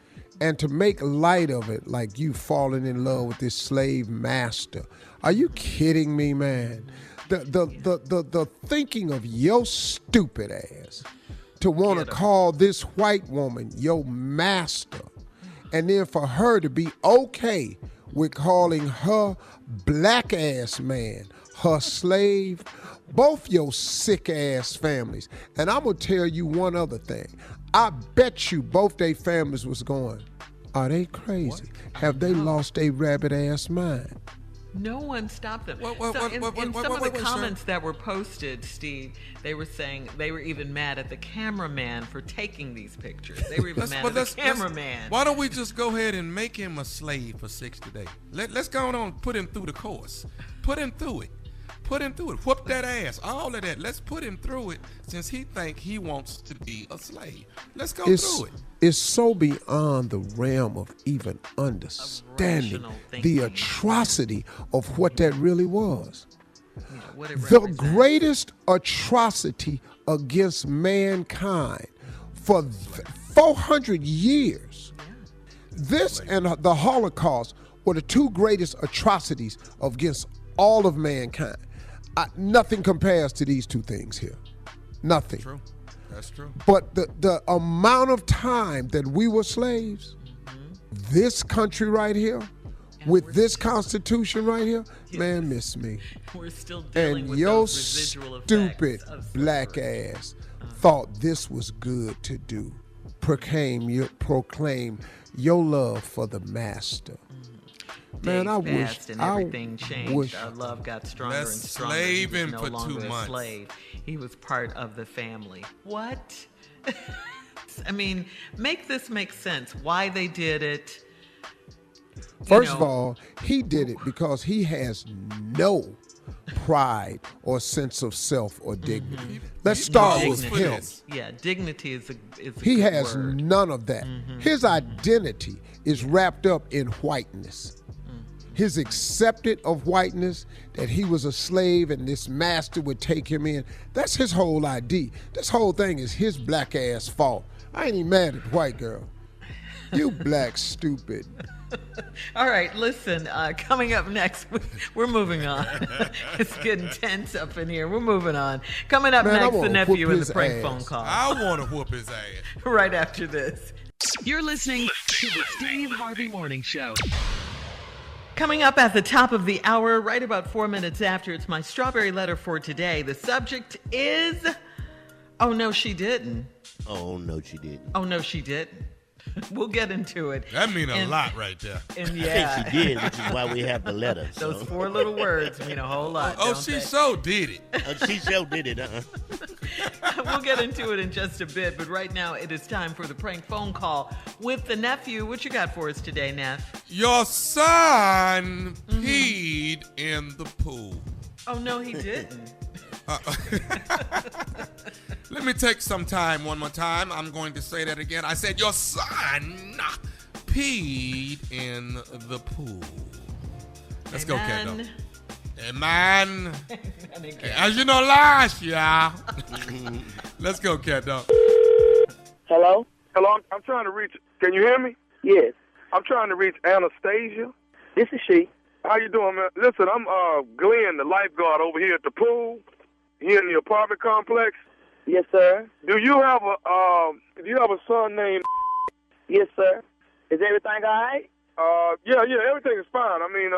And to make light of it, like you falling in love with this slave master. Are you kidding me, man? The thinking of your stupid ass to want to call this white woman your master, and then for her to be okay with calling her black ass man her slave, both your sick ass families. And I'm gonna tell you one other thing. I bet you both their families was going, are they crazy? What? Have they lost their rabbit ass mind? No one stopped them. In some of the comments that were posted, Steve, they were saying they were even mad at the cameraman for taking these pictures. They were even mad at the cameraman. Why don't we just go ahead and make him a slave for 60 days? Let's go on, put him through the course. Put him through it. Whoop that ass. All of that. Let's put him through it since he think he wants to be a slave. Let's go through it. It's so beyond the realm of even understanding the atrocity of what that really was. The greatest atrocity against mankind for 400 years. This and the Holocaust were the two greatest atrocities against all of mankind. Nothing compares to these two things here. Nothing. True. That's true. But the amount of time that we were slaves, this country right here, with this Constitution right here, man, miss me. We're still dealing with your those residual stupid effects black ass thought this was good to do. Proclaim your love for the master. Man, I wish and everything changed. Our love got stronger and stronger. Slave He was him no for longer 2 a months. slave. He was part of the family. What? I mean, make this make sense. Why they did it? First of all, he did it because he has no pride or sense of self or dignity. Let's start with him. Yeah, dignity is a He good has word. none of that. His identity is wrapped up in whiteness. His acceptance of whiteness, that he was a slave and this master would take him in, that's his whole idea. This whole thing is his black ass fault. I ain't even mad at the white girl. You black stupid. All right, listen, coming up next, we're moving on. It's getting tense up in here. We're moving on. Coming up next, the nephew and the prank phone call. I want to whoop his ass. Right after this. You're listening to the Steve Harvey Morning Show. Coming up at the top of the hour, right about 4 minutes after, it's my strawberry letter for today. The subject is, oh, no, she didn't. Oh, no, she didn't. Oh, no, she didn't. We'll get into it. That means a lot right there. And I think she did, which is why we have the letter. So. Those 4 little words mean a whole lot. Oh, she so did it. She so did it, We'll get into it in just a bit, but right now it is time for the prank phone call with the nephew. What you got for us today, Neff? Your son peed in the pool. Oh, no, he didn't. Let me take some time one more time. I'm going to say that again. I said your son peed in the pool. Let's go, Kato. Amen. As you know, last year. Let's go, Kato. Hello? Hello, I'm trying to reach, can you hear me? Yes. I'm trying to reach Anastasia. This is she. How you doing, man? Listen, I'm Glenn, the lifeguard over here at the pool, here in the apartment complex. Yes, sir. Do you have a son named? Yes, sir. Is everything all right? Yeah, everything is fine. I mean,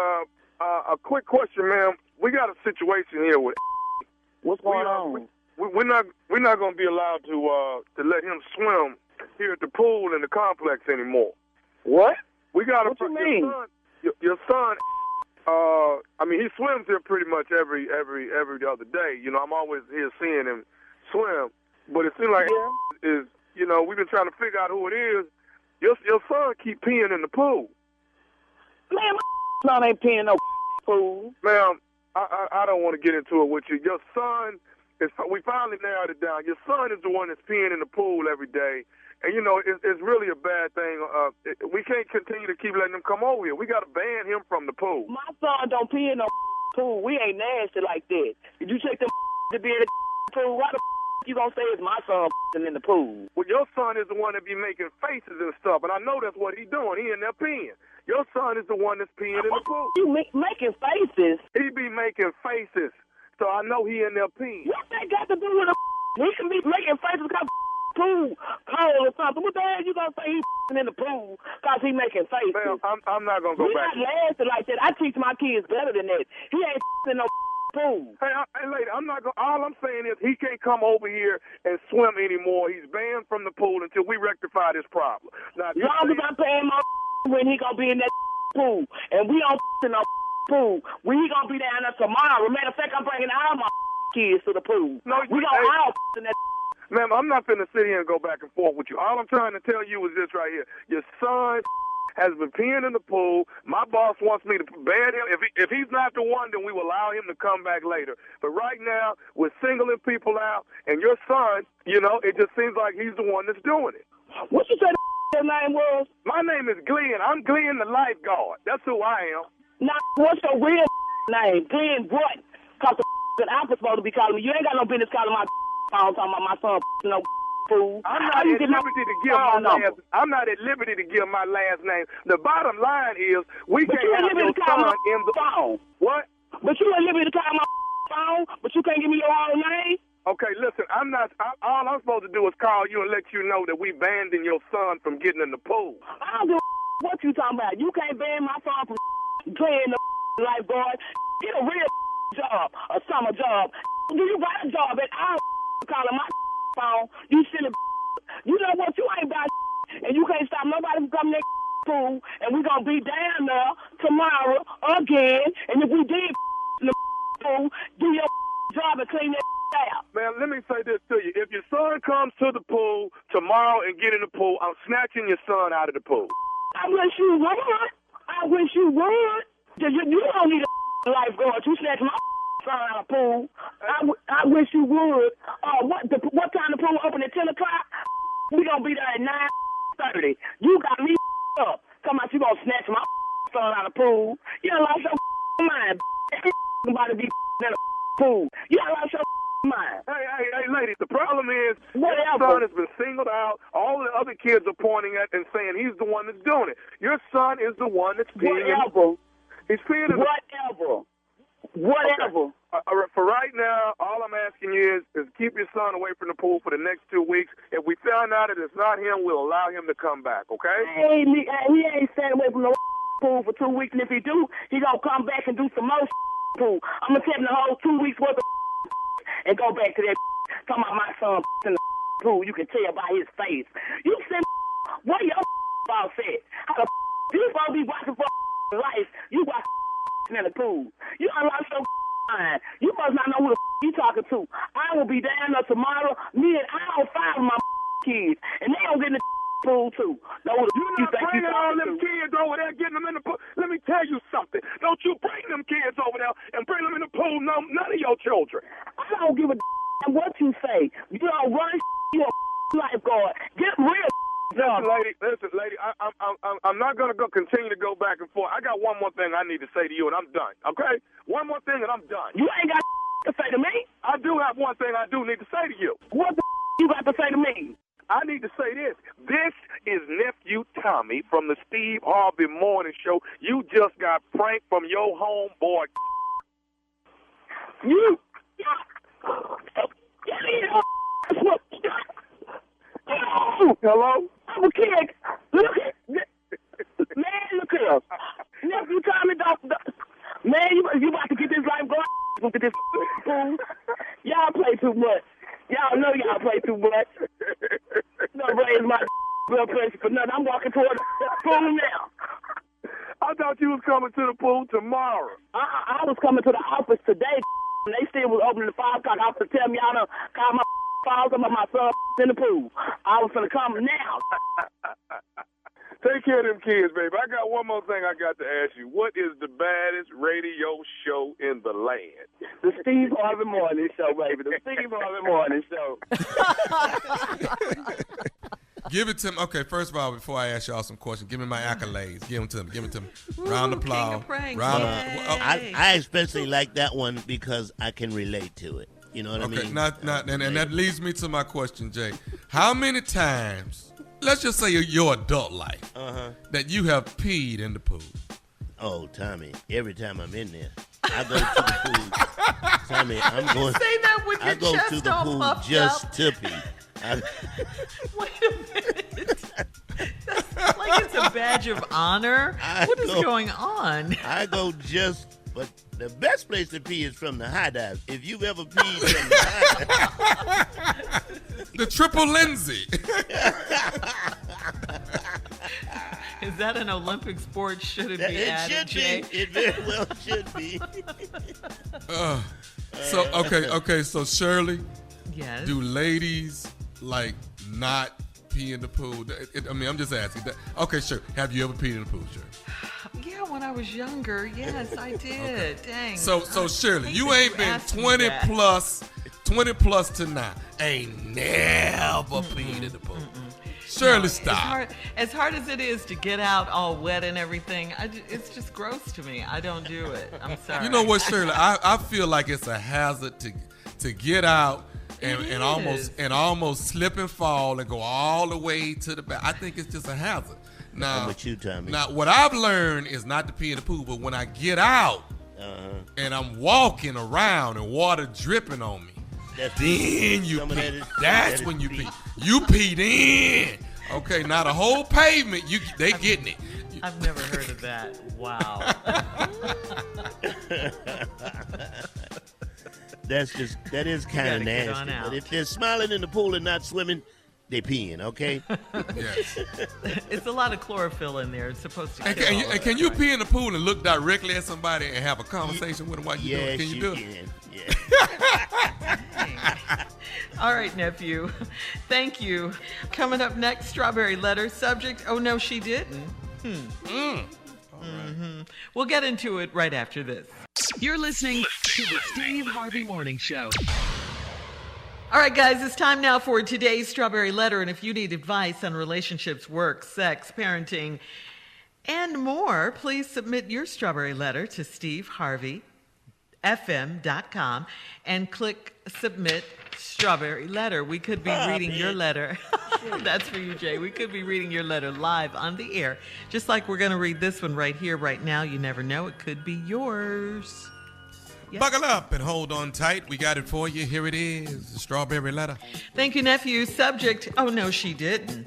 a quick question, ma'am. We got a situation here with. What's going on? We're not going to be allowed to let him swim here at the pool in the complex anymore. What? We got what you mean? Your son. I mean, he swims here pretty much every other day. You know, I'm always here seeing him swim. But it seems like is, you know, we've been trying to figure out who it is. Your son keep peeing in the pool. Man, my son ain't peeing no pool. Ma'am, I don't want to get into it with you. Your son is. We finally narrowed it down. Your son is the one that's peeing in the pool every day. And, you know, it's really a bad thing. We can't continue to keep letting him come over here. We got to ban him from the pool. My son don't pee in no pool. We ain't nasty like that. Did you check them to be in the pool? Why the you gonna say it's my son in the pool? Well, your son is the one that be making faces and stuff, and I know that's what he's doing. He in there peeing. Your son is the one that's peeing in the pool. You making faces? He be making faces, so I know he in there peeing. What that got to do with a He can be making faces because pool cold or something. What the hell you gonna say he's in the pool because he making faces? Man, I'm not gonna go back. We're not laughing like that. I teach my kids better than that. He ain't in no pool. Hey, lady, I'm not gonna. All I'm saying is he can't come over here and swim anymore. He's banned from the pool until we rectify this problem. Now, as long as I'm paying my when he gonna be in that pool, and we don't in no pool, when he gonna be down there tomorrow. Matter of fact, I'm bringing all my kids to the pool. No, we gonna all in that. Ma'am, I'm not finna sit here and go back and forth with you. All I'm trying to tell you is this right here. Your son has been peeing in the pool. My boss wants me to ban him. If he's not the one, then we will allow him to come back later. But right now, we're singling people out, and your son, you know, it just seems like he's the one that's doing it. What you say your name was? My name is Glenn. I'm Glenn the lifeguard. That's who I am. Now, what's your real name? Glenn what? Because I'm supposed to be calling me. You ain't got no business calling my phone talking about my son no fool. I'm not at liberty to give my last. I'm not at liberty to give my last name. The bottom line is we can't have your son in the phone. What? But you at liberty to call my phone, but you can't give me your own name. Okay, listen, I'm not. All I'm supposed to do is call you and let you know that we banned your son from getting in the pool. I don't give a what you talking about. You can't ban my son from playing the lifeguard. Get a real job, a summer job. Do you got a job at all? Calling my phone, you silly. You know what? You ain't about and you can't stop nobody from coming to pool, and we gonna be down there tomorrow again. And if we did in the pool, do your job and clean that out. Man, let me say this to you: if your son comes to the pool tomorrow and get in the pool, I'm snatching your son out of the pool. I wish you would. I wish you would. You don't need a lifeguard. You snatch my son out of the pool. I wish you would. What time the pool open at 10 o'clock? We gonna be there at 9:30. You got me up. Come out, you gonna snatch my son out of the pool. You done lost your mind. Somebody be in the pool. You done lost your mind. Hey, lady, the problem is your whatever. son has been singled out. All the other kids are pointing at and saying he's the one that's doing it. Your son is the one that's peeing. Whatever. He's peeing in Whatever. Okay. For right now, all I'm asking you is keep your son away from the pool for the next 2 weeks. If we find out that it's not him, we'll allow him to come back, okay? He ain't staying away from no pool for 2 weeks, and if he do, he gonna come back and do some more pool. I'm gonna tell him the whole 2 weeks worth of and go back to that talking about my son in the pool. You can tell by his face. You send where your boss at? How the you supposed to be watching for life? You watch in the pool. You unlock your mind. You must not know who the you talking to. I will be down there tomorrow. Me and I don't find my kids, and they don't get in the pool too. Know who you not bringing all them kids over there, getting them in the pool. Let me tell you something. Don't you bring them kids over there and bring them in the pool. No, none of your children. I don't give a what you say. You don't run. You a lifeguard. Get real. Listen, lady. I'm not gonna continue to go back and forth. I got one more thing I need to say to you, and I'm done. Okay? One more thing, and I'm done. You ain't got to say to me. I do have one thing I do need to say to you. What the you got to say to me? I need to say this. This is nephew Tommy from the Steve Harvey Morning Show. You just got pranked from your homeboy. You. Hello? I'm a kid. Look at man. Look at us. Nephew Tommy, man, you about to get this life going? Look at this fool. Y'all play too much. Y'all know y'all play too much. Don't raise my blood pressure for nothing. I'm walking toward the pool now. I thought you was coming to the pool tomorrow. I was coming to the office today. And they still was opening the 5 o'clock office to tell me I done called my files about my son in the pool. I was gonna come now. Take care of them kids, baby. I got one more thing I got to ask you. What is the baddest radio show in the land? The Steve Harvey Morning Show, baby. The Steve Harvey Morning Show. Give it to me. Okay, first of all, before I ask y'all some questions, give me my accolades. Give them to me. Give it to me. Round of applause. I especially like that one because I can relate to it. You know what I mean? And that leads me to my question, Jay. How many times, let's just say your adult life, that you have peed in the pool? Oh, Tommy, every time I'm in there, I go to the pool. Tommy, I'm going. Say that with your I go chest to the all pool puffed just up. to pee. Wait a minute. That's like it's a badge of honor. What is going on? I go but the best place to pee is from the high dive. If you've ever peed from the high dive. The triple Lindsay. Is that an Olympic sport? Should it be It added, should Jay? be. It very well should be. So Shirley, yes. Do ladies like not pee in the pool? I'm just asking. Okay, sure. Have you ever peed in the pool, Shirley? Yeah, when I was younger, yes, I did. Okay. Dang. So Shirley, you ain't been 20 plus to now. Ain't never peed in the pool. Shirley, stop. As hard as it is to get out all wet and everything, it's just gross to me. I don't do it. I'm sorry. You know what, Shirley? I feel like it's a hazard to get out and almost slip and fall and go all the way to the back. I think it's just a hazard. Now, I'm with you, Tommy. Now, what I've learned is not to pee in the pool, but when I get out and I'm walking around and water dripping on me, then you pee. That's when you pee. You peed in. Okay, now the whole pavement, they getting it. I've never heard of that. Wow. That is kind of nasty. But if they're smiling in the pool and not swimming, they peeing, okay? Yes. It's a lot of chlorophyll in there. It's supposed to. Can you pee in the pool and look directly at somebody and have a conversation with them while you're doing it? Can you do it? Yeah. All right, nephew. Thank you. Coming up next, Strawberry Letter. Subject, oh, no, she didn't. All right. We'll get into it right after this. You're listening to the Steve Harvey Morning Show. All right, guys, it's time now for today's Strawberry Letter. And if you need advice on relationships, work, sex, parenting, and more, please submit your Strawberry Letter to steveharveyfm.com and click Submit Strawberry Letter. We could be reading your letter. That's for you, Jay. We could be reading your letter live on the air, just like we're going to read this one right here, right now. You never know. It could be yours. Yes. Buckle up and hold on tight. We got it for you. Here it is, the Strawberry Letter. Thank you, nephew. Subject, oh, no, she didn't.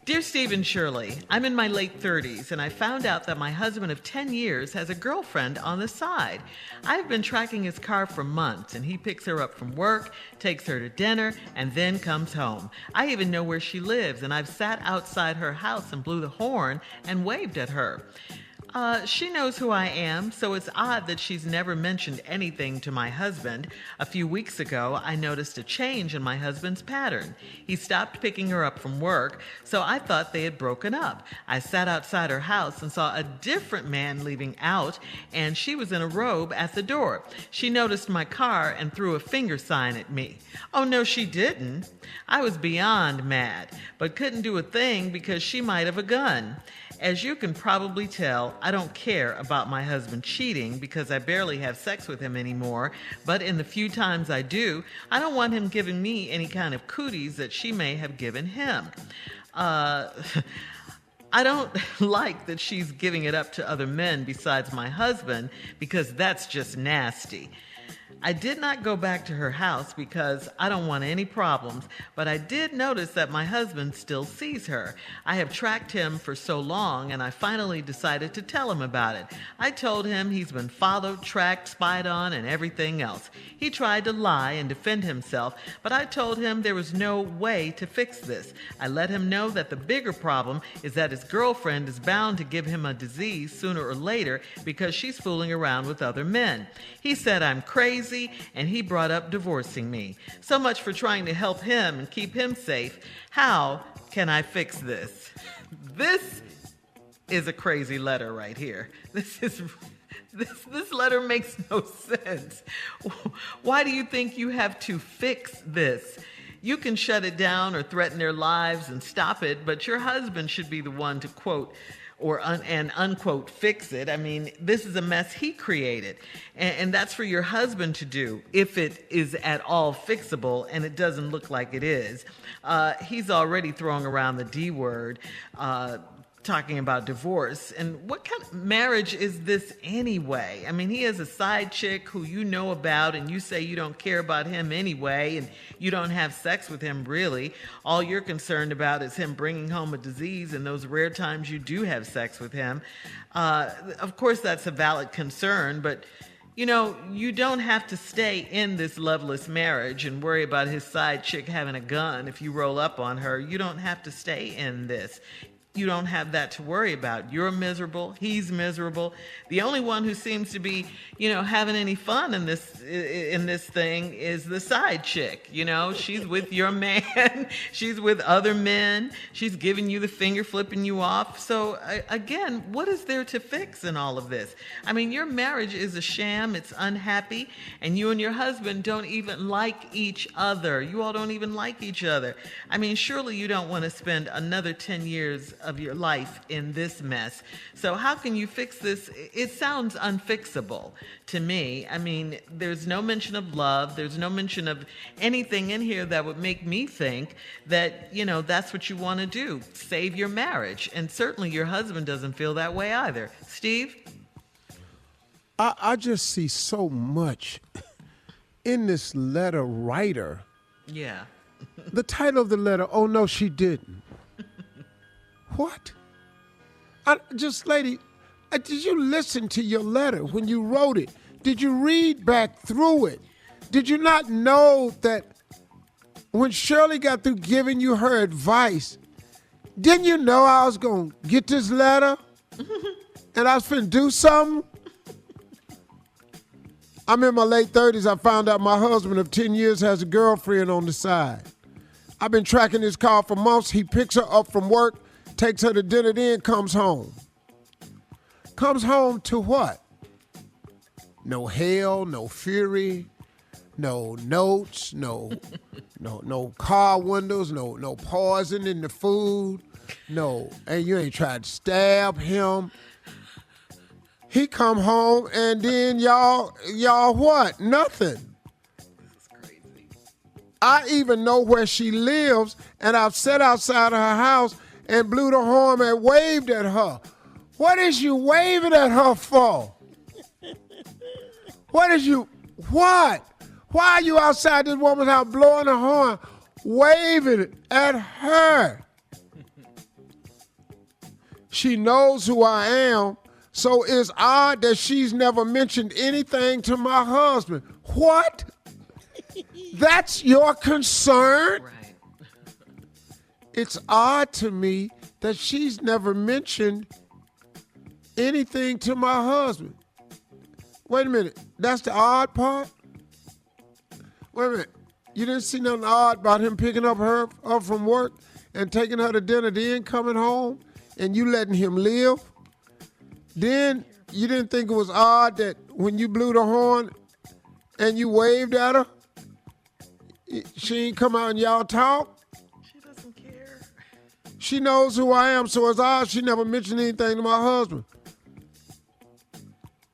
Dear Steve and Shirley, I'm in my late 30s and I found out that my husband of 10 years has a girlfriend on the side. I've been tracking his car for months and he picks her up from work, takes her to dinner, and then comes home. I even know where she lives and I've sat outside her house and blew the horn and waved at her. She knows who I am, so it's odd that she's never mentioned anything to my husband. A few weeks ago, I noticed a change in my husband's pattern. He stopped picking her up from work, so I thought they had broken up. I sat outside her house and saw a different man leaving out, and she was in a robe at the door. She noticed my car and threw a finger sign at me. Oh, no, she didn't. I was beyond mad, but couldn't do a thing because she might have a gun. As you can probably tell, I don't care about my husband cheating because I barely have sex with him anymore, but in the few times I do, I don't want him giving me any kind of cooties that she may have given him. I don't like that she's giving it up to other men besides my husband because that's just nasty. I did not go back to her house because I don't want any problems, but I did notice that my husband still sees her. I have tracked him for so long, and I finally decided to tell him about it. I told him he's been followed, tracked, spied on, and everything else. He tried to lie and defend himself, but I told him there was no way to fix this. I let him know that the bigger problem is that his girlfriend is bound to give him a disease sooner or later because she's fooling around with other men. He said I'm crazy, and he brought up divorcing me. So much for trying to help him and keep him safe. How can I fix this? This is a crazy letter right here. This letter makes no sense. Why do you think you have to fix this? You can shut it down or threaten their lives and stop it, but your husband should be the one to quote and unquote fix it. I mean, this is a mess he created, and that's for your husband to do if it is at all fixable, and it doesn't look like it is. He's already throwing around the D word, talking about divorce. And what kind of marriage is this anyway? I mean, he has a side chick who you know about, and you say you don't care about him anyway, and you don't have sex with him really. All you're concerned about is him bringing home a disease and those rare times you do have sex with him. Of course, that's a valid concern, but you know, you don't have to stay in this loveless marriage and worry about his side chick having a gun if you roll up on her. You don't have to stay in this. You don't have that to worry about. You're miserable. He's miserable. The only one who seems to be, having any fun in this thing is the side chick. She's with your man. She's with other men. She's giving you the finger, flipping you off. So again, what is there to fix in all of this? I mean, your marriage is a sham. It's unhappy, and you and your husband don't even like each other. You all don't even like each other. I mean, surely you don't want to spend another 10 years of your life in this mess. So how can you fix this? It sounds unfixable to me. I mean, there's no mention of love. There's no mention of anything in here that would make me think that, that's what you want to do. Save your marriage. And certainly your husband doesn't feel that way either. Steve? I just see so much in this letter writer. Yeah. The title of the letter, "Oh, no, she didn't." What? Lady, did you listen to your letter when you wrote it? Did you read back through it? Did you not know that when Shirley got through giving you her advice, didn't you know I was going to get this letter and I was finna do something? I'm in my late 30s. I found out my husband of 10 years has a girlfriend on the side. I've been tracking his car for months. He picks her up from work, takes her to dinner, then comes home. Comes home to what? No hell, no fury, no notes, no car windows, no poison in the food, and you ain't tried to stab him. He come home and then y'all what? Nothing. I even know where she lives, and I've sat outside of her house and blew the horn and waved at her. What is you waving at her for? What? Why are you outside this woman's house blowing the horn, waving at her? She knows who I am, so it's odd that she's never mentioned anything to my husband. What? That's your concern? Right. It's odd to me that she's never mentioned anything to my husband. Wait a minute. That's the odd part? Wait a minute. You didn't see nothing odd about him picking up her up from work and taking her to dinner, then coming home, and you letting him live? Then you didn't think it was odd that when you blew the horn and you waved at her, she ain't come out and y'all talk? She doesn't care. She knows who I am, so it's odd she never mentioned anything to my husband.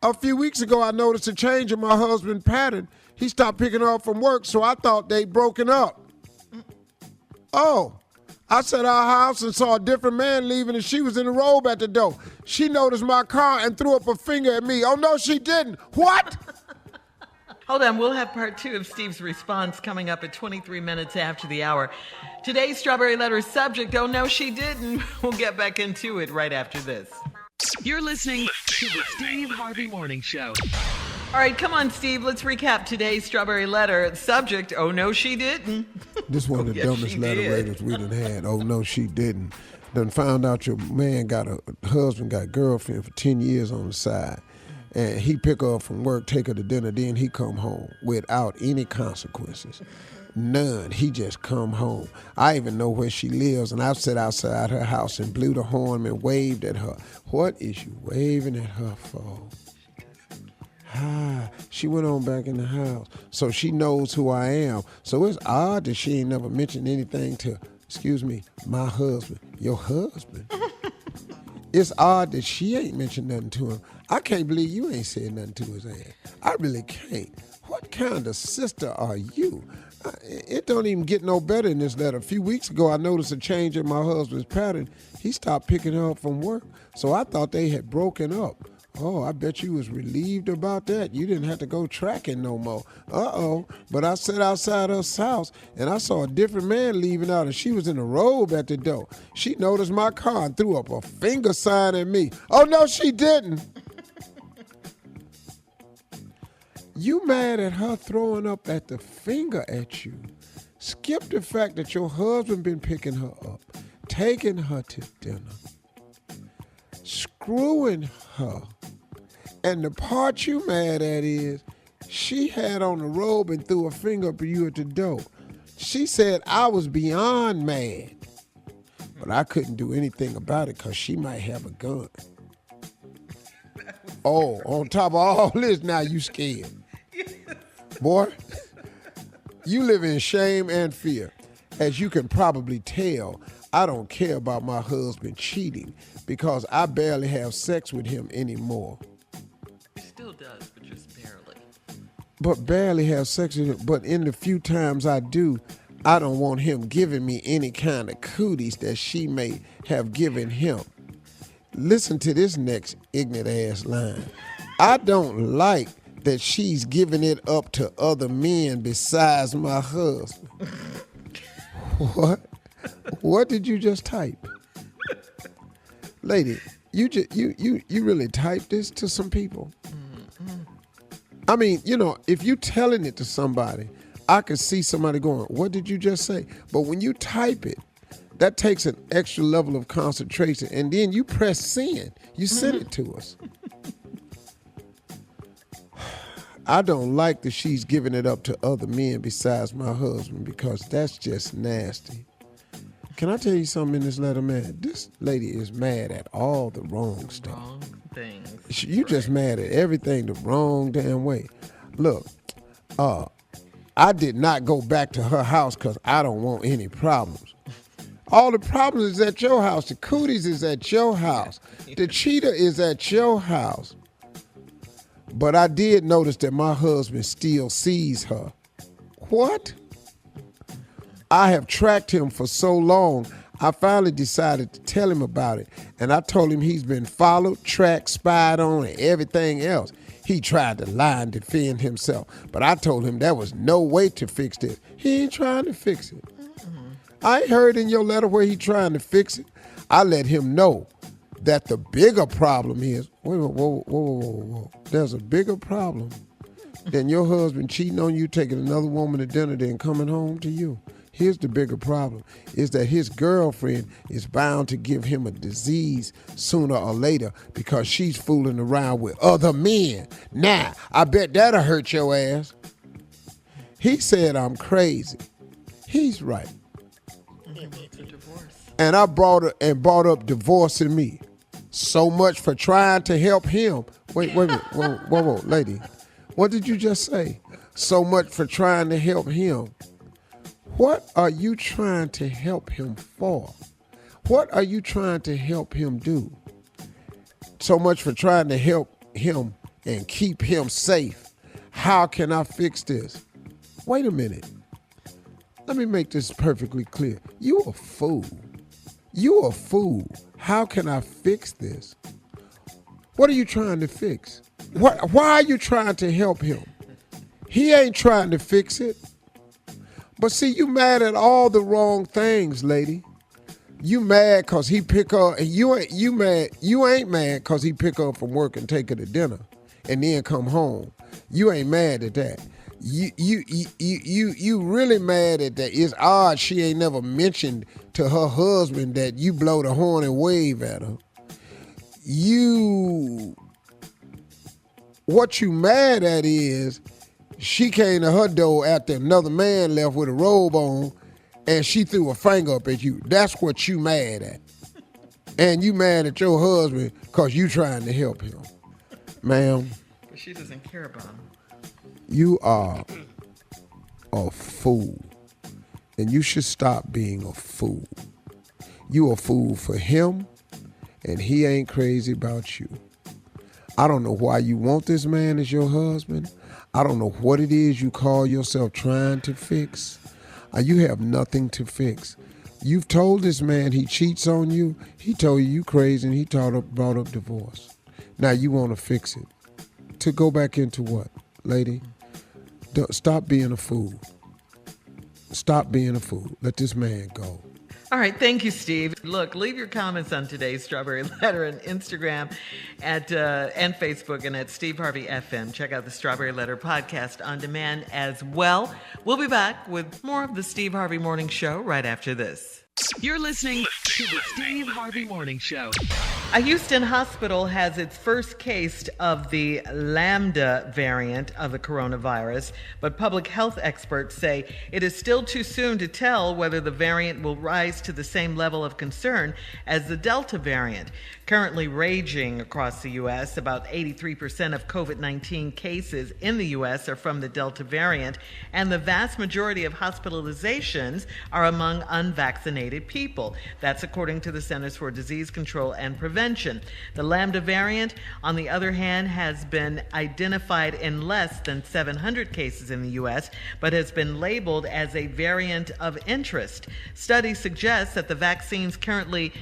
A few weeks ago, I noticed a change in my husband's pattern. He stopped picking her up from work, so I thought they'd broken up. Oh, I sat at our house and saw a different man leaving, and she was in a robe at the door. She noticed my car and threw up a finger at me. Oh, no, she didn't. What? Hold on, we'll have part 2 of Steve's response coming up at 23 minutes after the hour. Today's Strawberry Letter subject, oh no, she didn't. We'll get back into it right after this. You're listening to the Steve Harvey Morning Show. All right, come on, Steve. Let's recap today's Strawberry Letter subject. Oh, no, she didn't. This one of the Yes, dumbest she letter did. writers we done had. Oh, no, she didn't. Done found out your man got a husband, got a girlfriend for 10 years on the side. And he pick her up from work, take her to dinner, then he come home without any consequences. None. He just come home. I even know where she lives, and I've sat outside her house and blew the horn and waved at her. What is you waving at her for? She went on back in the house. So she knows who I am. So it's odd that she ain't never mentioned anything to, my husband. Your husband? It's odd that she ain't mentioned nothing to him. I can't believe you ain't said nothing to his ass. I really can't. What kind of sister are you? It don't even get no better in this letter. A few weeks ago, I noticed a change in my husband's pattern. He stopped picking her up from work. So I thought they had broken up. Oh, I bet you was relieved about that. You didn't have to go tracking no more. Uh-oh. But I sat outside her house, and I saw a different man leaving out, and she was in a robe at the door. She noticed my car and threw up a finger sign at me. Oh, no, she didn't. You mad at her throwing up at the finger at you. Skip the fact that your husband been picking her up, taking her to dinner, screwing her. And the part you mad at is she had on a robe and threw a finger up at you at the door. She said I was beyond mad. But I couldn't do anything about it because she might have a gun. Oh, on top of all this, now you scared. Boy, you live in shame and fear. As you can probably tell, I don't care about my husband cheating because I barely have sex with him anymore. He still does, but just barely. But barely have sex with him. But in the few times I do, I don't want him giving me any kind of cooties that she may have given him. Listen to this next ignorant ass line. I don't like that she's giving it up to other men besides my husband. What? What did you just type? Lady, you really typed this to some people? I mean, if you telling it to somebody, I could see somebody going, what did you just say? But when you type it, that takes an extra level of concentration, and then you press send. You send it to us. I don't like that she's giving it up to other men besides my husband because that's just nasty. Can I tell you something in this letter, man? This lady is mad at all the wrong stuff. Wrong things. You just mad at everything the wrong damn way. Look, I did not go back to her house because I don't want any problems. All the problems is at your house. The cooties is at your house. The cheater is at your house. But I did notice that my husband still sees her. What? I have tracked him for so long, I finally decided to tell him about it. And I told him he's been followed, tracked, spied on, and everything else. He tried to lie and defend himself. But I told him there was no way to fix this. He ain't trying to fix it. I ain't heard in your letter where he trying to fix it. I let him know that the bigger problem is, whoa. There's a bigger problem than your husband cheating on you, taking another woman to dinner, then coming home to you. Here's the bigger problem, is that his girlfriend is bound to give him a disease sooner or later because she's fooling around with other men. Now, I bet that'll hurt your ass. He said I'm crazy. He's right. And I brought up divorcing me. So much for trying to help him. Wait a minute. Whoa, lady. What did you just say? So much for trying to help him. What are you trying to help him for? What are you trying to help him do? So much for trying to help him and keep him safe. How can I fix this? Wait a minute. Let me make this perfectly clear. You a fool. You a fool. How can I fix this? What are you trying to fix? Why are you trying to help him? He ain't trying to fix it. But see, you mad at all the wrong things, lady. You mad because he pick up, and you ain't mad because he pick up from work and take her to dinner and then come home. You ain't mad at that. You really mad at that. It's odd she ain't never mentioned to her husband that you blow the horn and wave at her. What you mad at is she came to her door after another man left with a robe on and she threw a finger up at you. That's what you mad at. And you mad at your husband because you trying to help him. Ma'am. But she doesn't care about him. You are a fool. And you should stop being a fool. You a fool for him, and he ain't crazy about you. I don't know why you want this man as your husband. I don't know what it is you call yourself trying to fix. You have nothing to fix. You've told this man he cheats on you. He told you crazy, and he brought up divorce. Now you want to fix it. To go back into what, lady? Stop being a fool. Stop being a fool. Let this man go. All right. Thank you, Steve. Look, leave your comments on today's Strawberry Letter on Instagram and Facebook and at Steve Harvey FM. Check out the Strawberry Letter podcast on demand as well. We'll be back with more of the Steve Harvey Morning Show right after this. You're listening to the Steve Harvey Morning Show. A Houston hospital has its first case of the Lambda variant of the coronavirus, but public health experts say it is still too soon to tell whether the variant will rise to the same level of concern as the Delta variant. Currently raging across the U.S., about 83% of COVID-19 cases in the U.S. are from the Delta variant, and the vast majority of hospitalizations are among unvaccinated people. That's according to the Centers for Disease Control and Prevention. The Lambda variant, on the other hand, has been identified in less than 700 cases in the U.S., but has been labeled as a variant of interest. Studies suggest that the vaccines currently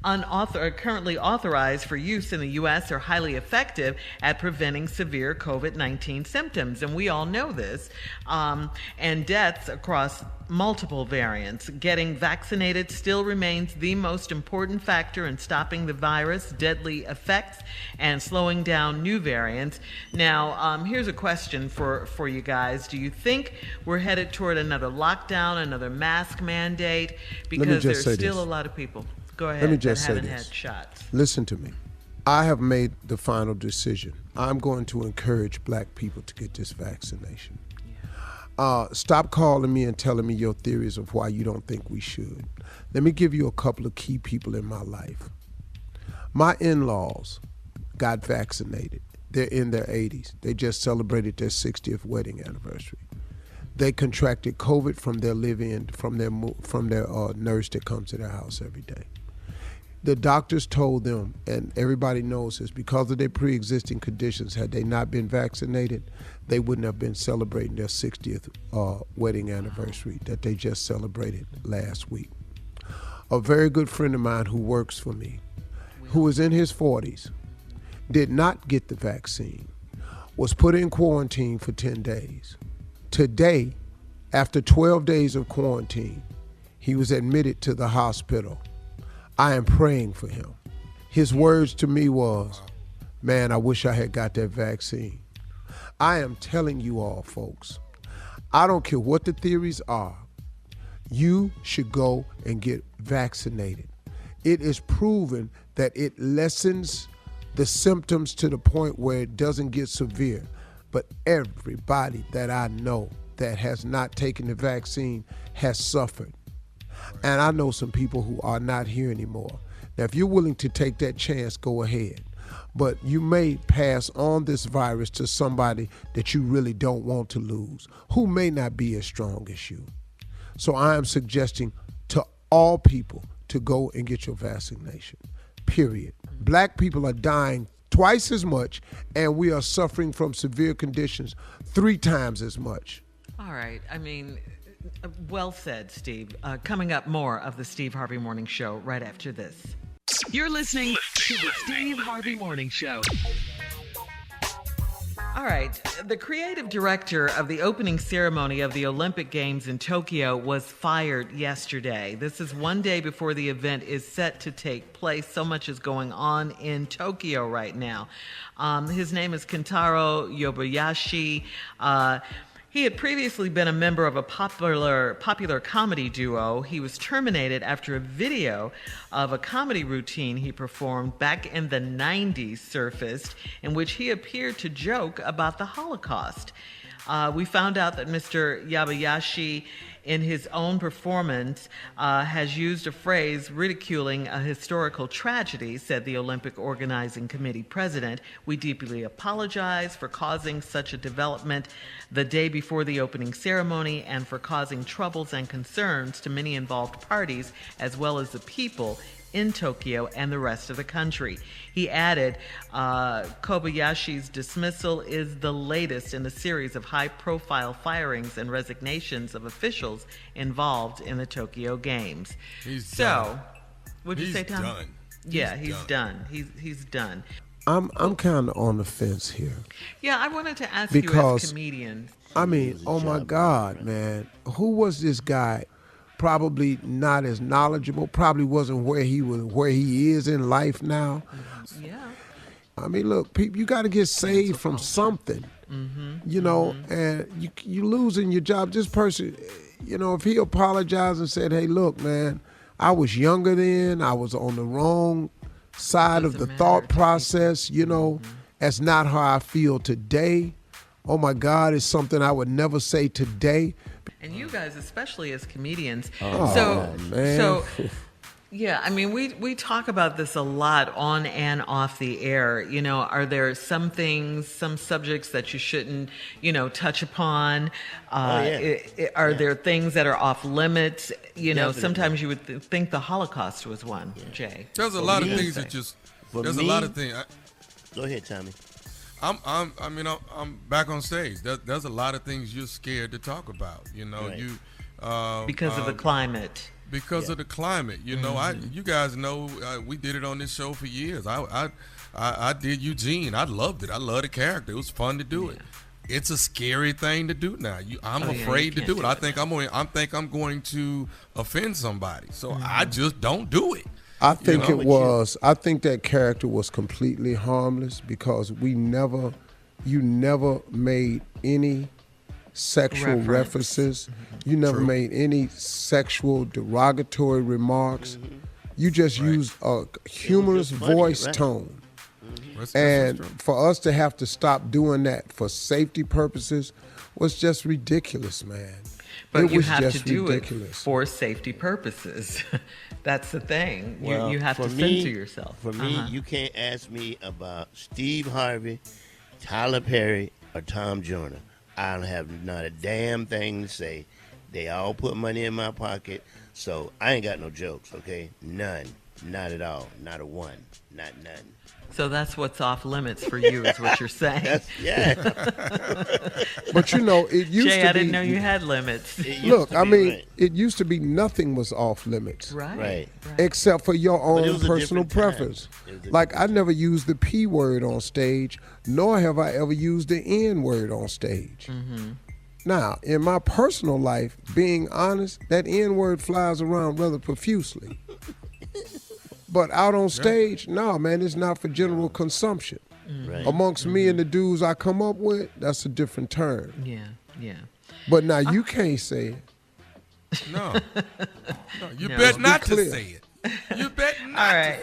authorized for use in the U.S. are highly effective at preventing severe COVID-19 symptoms, and we all know this, and deaths across multiple variants. Getting vaccinated still remains the most important factor in stopping the virus' deadly effects and slowing down new variants. Now, here's a question for you guys. Do you think we're headed toward another lockdown, another mask mandate? Because there's still a lot of people. Go ahead. Let me just say haven't this. Had shots. Listen to me. I have made the final decision. I'm going to encourage black people to get this vaccination. Stop calling me and telling me your theories of why you don't think we should. Let me give you a couple of key people in my life. My in-laws got vaccinated. They're in their 80s. They just celebrated their 60th wedding anniversary. They contracted COVID from their live-in, from their nurse that comes to their house every day. The doctors told them, and everybody knows this, because of their pre-existing conditions, had they not been vaccinated, they wouldn't have been celebrating their 60th wedding anniversary that they just celebrated last week. A very good friend of mine who works for me, who is in his 40s, did not get the vaccine, was put in quarantine for 10 days. Today, after 12 days of quarantine, he was admitted to the hospital. I am praying for him His words to me was, man, I wish I had got that vaccine. I am telling you all, folks, I don't care what the theories are, you should go and get vaccinated. It is proven that it lessens the symptoms to the point where it doesn't get severe. But everybody that I know that has not taken the vaccine has suffered. And I know some people who are not here anymore. Now, if you're willing to take that chance, go ahead. But you may pass on this virus to somebody that you really don't want to lose, who may not be as strong as you. So I am suggesting to all people to go and get your vaccination, period. Black people are dying twice as much, and we are suffering from severe conditions 3 times as much. All right. I mean, well said, Steve. Coming up, more of the Steve Harvey Morning Show right after this. You're listening to the Steve Harvey Morning Show. All right. The creative director of the opening ceremony of the Olympic Games in Tokyo was fired yesterday. This is one day before the event is set to take place. So much is going on in Tokyo right now. His name is Kentaro Kobayashi. He had previously been a member of a popular comedy duo. He was terminated after a video of a comedy routine he performed back in the 90s surfaced, in which he appeared to joke about the Holocaust. We found out that Mr. Kobayashi, in his own performance, has used a phrase ridiculing a historical tragedy, said the Olympic Organizing Committee president. We deeply apologize for causing such a development the day before the opening ceremony and for causing troubles and concerns to many involved parties, as well as the people in Tokyo and the rest of the country. He added, Kobayashi's dismissal is the latest in a series of high-profile firings and resignations of officials involved in the Tokyo Games. He's done. What'd you say, Tom? Done. Yeah, he's done. He's done. I'm kind of on the fence here. Yeah, I wanted to ask because, you as comedian. I mean, oh my God, man. Who was this guy? Probably not as knowledgeable, probably wasn't where he is in life now. Yeah. I mean, look, people, you got to get saved from something, you know, and you losing your job. This person, you know, if he apologized and said, hey, look, man, I was younger then, I was on the wrong side of the thought process, you know, that's not how I feel today. Oh my God, it's something I would never say today. And you guys, especially as comedians, man. so yeah, I mean, we talk about this a lot on and off the air. You know, are there some things, some subjects that you shouldn't, you know, touch upon? Are there things that are off limits? You know, sometimes you would think the Holocaust was one. Jay, there's a lot of things that just. There's a lot of things. Go ahead, Tommy. I'm back on stage. There's a lot of things you're scared to talk about. You know, because of the climate. Because of the climate, you know, you guys know we did it on this show for years. I did Eugene. I loved it. I loved the character. It was fun to do it. It's a scary thing to do now. I'm afraid to do it. I think I'm going to offend somebody, so I just don't do it. I think I think that character was completely harmless because you never made any sexual references. You never made any sexual derogatory remarks. You just used a humorous voice tone. And for us to have to stop doing that for safety purposes was just ridiculous, man. But you have to do it for safety purposes. That's the thing. Well, you have to censor yourself. For me, you can't ask me about Steve Harvey, Tyler Perry, or Tom Joyner. I don't have not a damn thing to say. They all put money in my pocket, so I ain't got no jokes, okay? None. Not at all. Not a one. Not none. So that's what's off limits for you, is what you're saying. But you know, it used Jay, to be. I didn't know you had limits. Look, I mean, it used to be nothing was off limits. Right. Except for your own personal preference. Like, I never used the P word on stage, nor have I ever used the N word on stage. Now, in my personal life, being honest, that N word flies around rather profusely. But out on stage, no, man, it's not for general consumption. Right. Amongst me and the dudes I come up with, that's a different term. Yeah. But now you can't say it. No. You bet not to say it. You bet not. All right.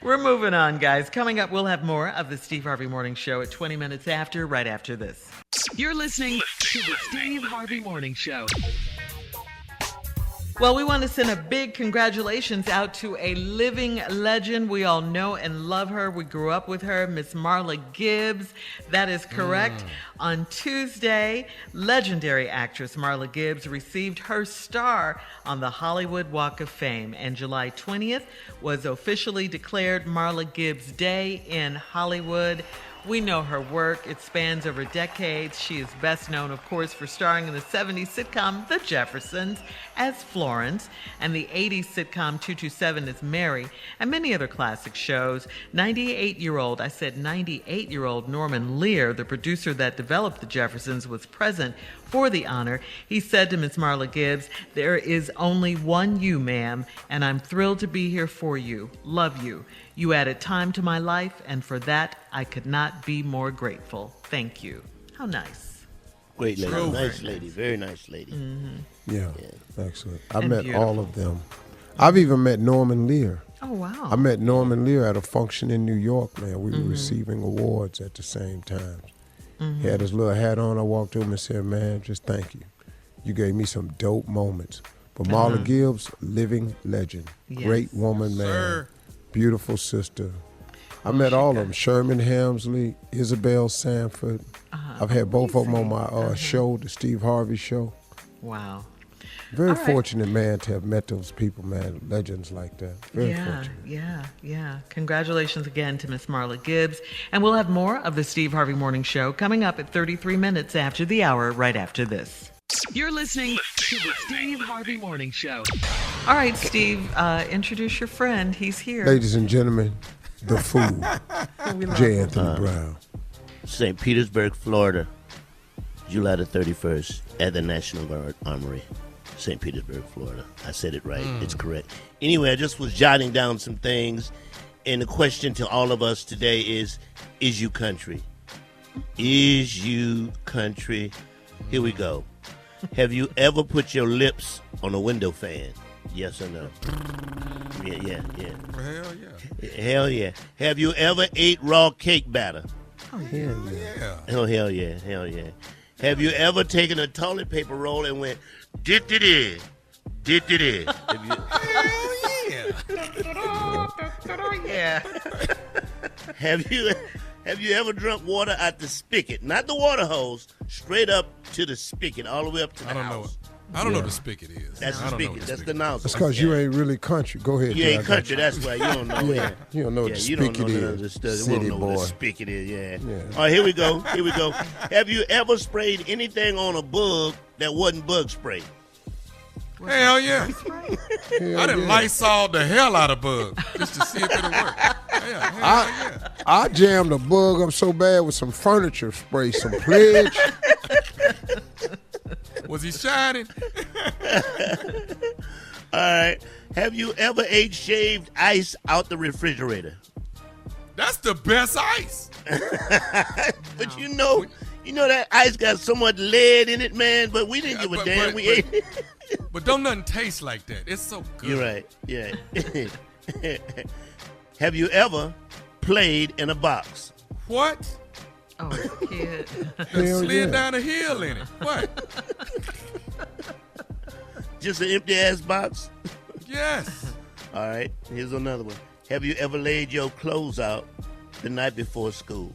We're moving on, guys. Coming up, we'll have more of the Steve Harvey Morning Show at 20 minutes after, right after this. You're listening to the Steve Harvey Morning Show. Well, we want to send a big congratulations out to a living legend. We all know and love her. We grew up with her, Miss Marla Gibbs. That is correct. On Tuesday, legendary actress Marla Gibbs received her star on the Hollywood Walk of Fame, and July 20th was officially declared Marla Gibbs Day in Hollywood. We know her work. It spans over decades. She is best known, of course, for starring in the 70s sitcom The Jeffersons as Florence and the 80s sitcom 227 as Mary, and many other classic shows. 98-year-old Norman Lear, the producer that developed The Jeffersons, was present for the honor. He said to Miss Marla Gibbs, "There is only one you, ma'am, and I'm thrilled to be here for you. Love you. You added time to my life, and for that, I could not be more grateful. Thank you." How nice. Great lady. Nice lady. Very nice lady. Yeah, excellent. I And met beautiful. all of them. I've even met Norman Lear. Oh, wow. I met Norman Lear at a function in New York, man. We were receiving awards at the same time. He had his little hat on. I walked to him and said, "Man, just thank you. You gave me some dope moments." But Marla Gibbs, living legend. Yes. Great woman, man. Sir. Beautiful sister. I met all of them. Sherman Hemsley, Isabel Sanford. I've had both of them on my show, the Steve Harvey Show. Wow. Very All right. fortunate, man, to have met those people, man, legends like that. Very fortunate. Yeah. Congratulations again to Miss Marla Gibbs. And we'll have more of the Steve Harvey Morning Show coming up at 33 minutes after the hour, right after this. You're listening to the Steve Harvey Morning Show. All right, Steve, introduce your friend. He's here. Ladies and gentlemen, the fool, We love J. him. Anthony Brown. St. Petersburg, Florida, July the 31st at the National Guard Armory. St. Petersburg, Florida. I said it right. It's correct. Anyway, I just was jotting down some things, and the question to all of us today is you country? Is you country? Here we go. Have you ever put your lips on a window fan? Yes or no? Yeah. Hell yeah. Hell yeah. Have you ever ate raw cake batter? Hell yeah. Oh, hell yeah. Have you ever taken a toilet paper roll and went, dit-dit-dit? Have you... Yeah. Have you ever drunk water out the spigot? Not the water hose, straight up to the spigot, all the way up to the house. I don't know what the spigot is. That's the spigot. That's the nozzle. That's because you ain't really country. Go ahead. You Jay, ain't I got country. That's why you don't know. Yeah. You don't know what the you don't spigot know none of is. this stuff. City We don't know what boy. a spigot is. Yeah. All right, here we go. Have you ever sprayed anything on a bug that wasn't bug spray? Hell yeah. Hell I done yeah. Lysol the hell out of bugs just to see if it'll work. Yeah. I jammed a bug up so bad with some furniture spray, some pledge. Was he shining? All right. Have you ever ate shaved ice out the refrigerator? That's the best ice. But you know that ice got so much lead in it, man. But we didn't give a damn. We ate it. But don't nothing taste like that. It's so good. You're right. Yeah. Have you ever played in a box? What? Oh, kid. Slid down a hill in it. What? Just an empty ass box? Yes. All right. Here's another one. Have you ever laid your clothes out the night before school?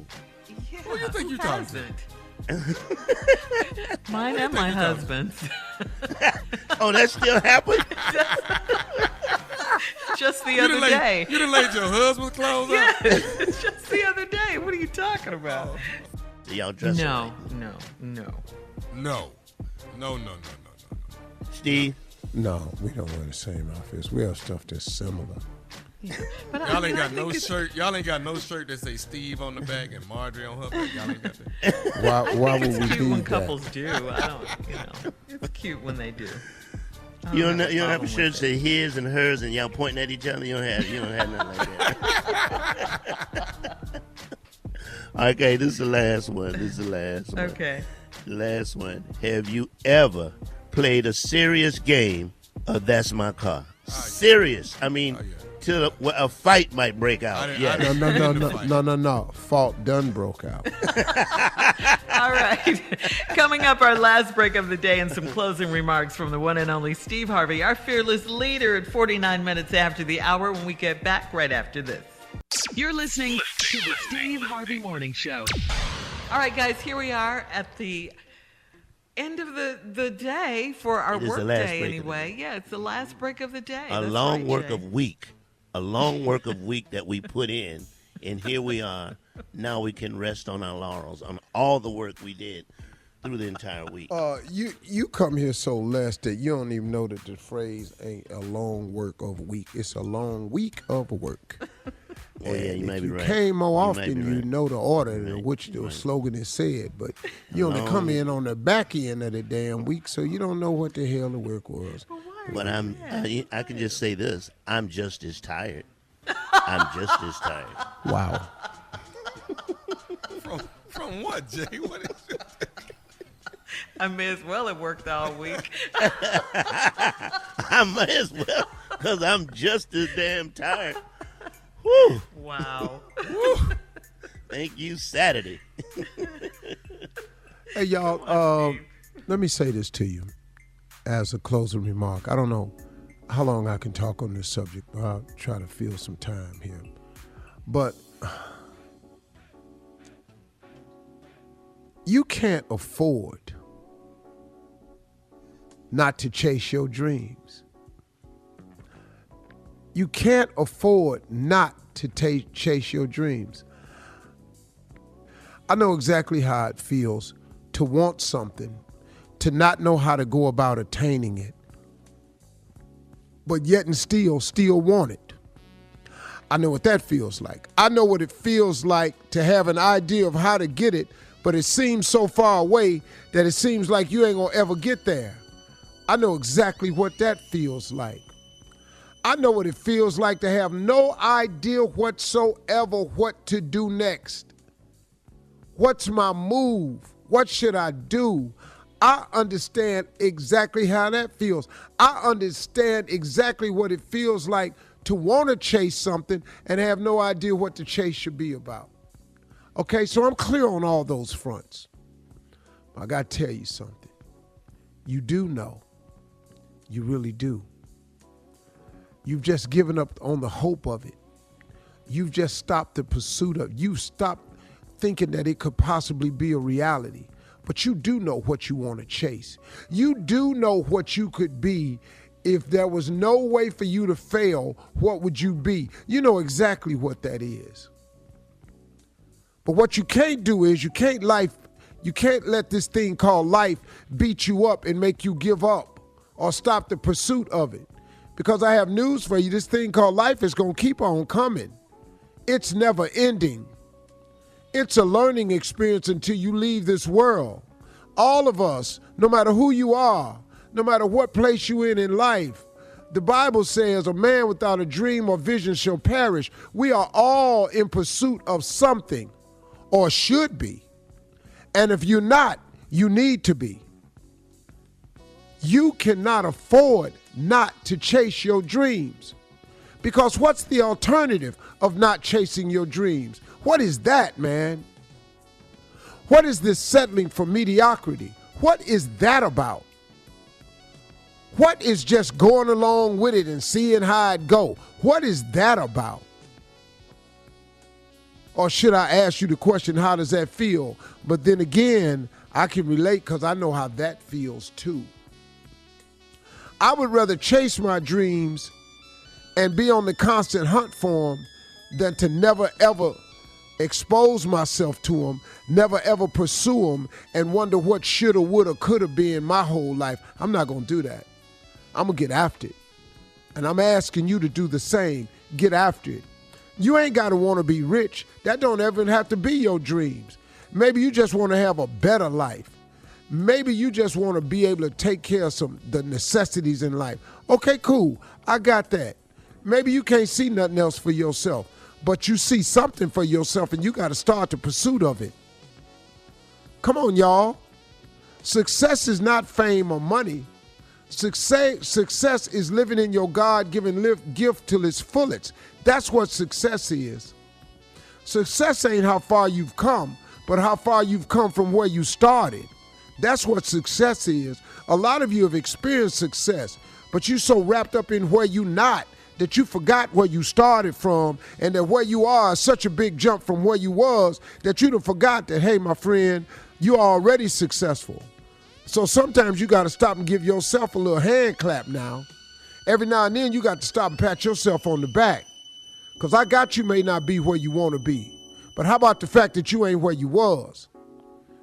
Yeah, What do you think you're talking about? Mine and my husband's. Oh, that still happened? Just the other day. You done laid your husband's clothes out? Yeah, just the other day. What are you talking about? Do y'all dress alike? No. Steve? No, we don't wear the same outfits. We have stuff that's similar. Yeah. But Y'all ain't got no shirt. Y'all ain't got no shirt that say Steve on the back and Marjorie on her back. Y'all ain't got that. Why would we It's cute do when that? couples do. I don't, it's cute when they do. You don't have a shirt that say his and hers and y'all pointing at each other. You don't have nothing like that. Okay, this is the last one. Okay. The last one. Have you ever played a serious game of That's My Car? Serious. I mean, till a fight might break out. No. Fault done broke out. All right. Coming up, our last break of the day and some closing remarks from the one and only Steve Harvey, our fearless leader at 49 minutes after the hour when we get back right after this. You're listening to the Steve Harvey Morning Show. All right, guys, here we are at the end of the day for our work day anyway. Yeah, it's the last break of the day. A long work of week that we put in, and here we are. Now we can rest on our laurels on all the work we did through the entire week. You come here so less that you don't even know that the phrase ain't a long work of week. It's a long week of work. Oh, yeah, you may be right. If you came more often, you know the order in which the slogan is said. But you only come in on the back end of the damn week, so you don't know what the hell the work was. But I can just say this. I'm just as tired. Wow. From what, Jay? What is it? I may as well have worked all week. I may as well, because I'm just as damn tired. Woo. Wow. Woo. Thank you, Saturday. Hey, y'all, let me say this to you as a closing remark. I don't know how long I can talk on this subject, but I'll try to fill some time here. But you can't afford not to chase your dreams. You can't afford not to chase your dreams. I know exactly how it feels to want something, to not know how to go about attaining it, but yet and still want it. I know what that feels like. I know what it feels like to have an idea of how to get it, but it seems so far away that it seems like you ain't gonna ever get there. I know exactly what that feels like. I know what it feels like to have no idea whatsoever what to do next. What's my move? What should I do? I understand exactly how that feels. I understand exactly what it feels like to want to chase something and have no idea what the chase should be about. Okay, so I'm clear on all those fronts. I got to tell you something. You do know. You really do. You've just given up on the hope of it. You've just stopped the pursuit of it. You stopped thinking that it could possibly be a reality. But you do know what you want to chase. You do know what you could be. If there was no way for you to fail, what would you be? You know exactly what that is. But what you can't do is you can't let this thing called life beat you up and make you give up or stop the pursuit of it. Because I have news for you, this thing called life is going to keep on coming. It's never ending. It's a learning experience until you leave this world. All of us, no matter who you are, no matter what place you're in life, the Bible says a man without a dream or vision shall perish. We are all in pursuit of something, or should be. And if you're not, you need to be. You cannot afford not to chase your dreams. Because what's the alternative of not chasing your dreams? What is that, man? What is this settling for mediocrity? What is that about? What is just going along with it and seeing how it go? What is that about? Or should I ask you the question, how does that feel? But then again, I can relate because I know how that feels too. I would rather chase my dreams and be on the constant hunt for them than to never ever expose myself to them, never ever pursue them, and wonder what shoulda, woulda, coulda been my whole life. I'm not going to do that. I'm going to get after it. And I'm asking you to do the same. Get after it. You ain't got to want to be rich. That don't ever have to be your dreams. Maybe you just want to have a better life. Maybe you just want to be able to take care of the necessities in life. Okay, cool. I got that. Maybe you can't see nothing else for yourself, but you see something for yourself, and you got to start the pursuit of it. Come on, y'all. Success is not fame or money. Success is living in your God-given gift till its fullest. That's what success is. Success ain't how far you've come, but how far you've come from where you started. That's what success is. A lot of you have experienced success, but you're so wrapped up in where you're not that you forgot where you started from, and that where you are is such a big jump from where you was that you done forgot that, hey, my friend, you're already successful. So sometimes you got to stop and give yourself a little hand clap now. Every now and then you got to stop and pat yourself on the back. Because I got you may not be where you want to be. But how about the fact that you ain't where you was?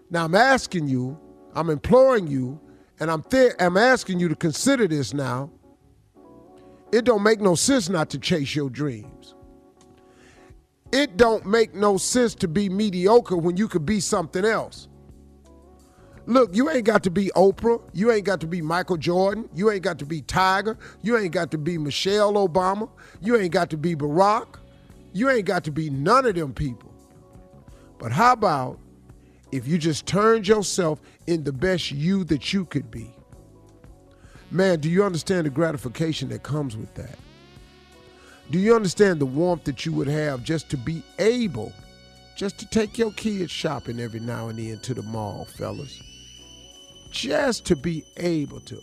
Now I'm asking you, I'm imploring you, and I'm asking you to consider this now. It don't make no sense not to chase your dreams. It don't make no sense to be mediocre when you could be something else. Look, you ain't got to be Oprah. You ain't got to be Michael Jordan. You ain't got to be Tiger. You ain't got to be Michelle Obama. You ain't got to be Barack. You ain't got to be none of them people. But how about if you just turned yourself in the best you that you could be? Man, do you understand the gratification that comes with that? Do you understand the warmth that you would have just to be able just to take your kids shopping every now and then to the mall, fellas? Just to be able to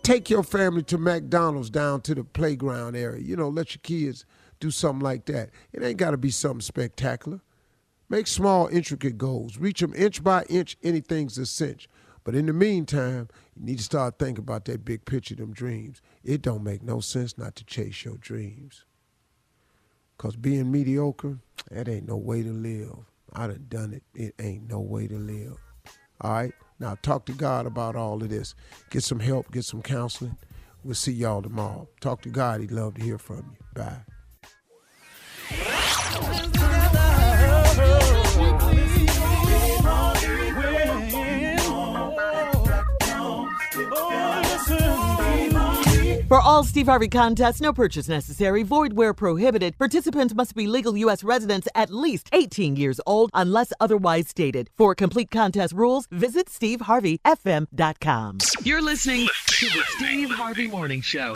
take your family to McDonald's down to the playground area. You know, let your kids do something like that. It ain't got to be something spectacular. Make small, intricate goals. Reach them inch by inch. Anything's a cinch. But in the meantime, you need to start thinking about that big picture, them dreams. It don't make no sense not to chase your dreams. Because being mediocre, that ain't no way to live. I done it. It ain't no way to live. All right? Now talk to God about all of this. Get some help. Get some counseling. We'll see y'all tomorrow. Talk to God. He'd love to hear from you. Bye. For all Steve Harvey contests, no purchase necessary, void where prohibited. Participants must be legal U.S. residents at least 18 years old unless otherwise stated. For complete contest rules, visit SteveHarveyFM.com. You're listening to the Steve Harvey Morning Show.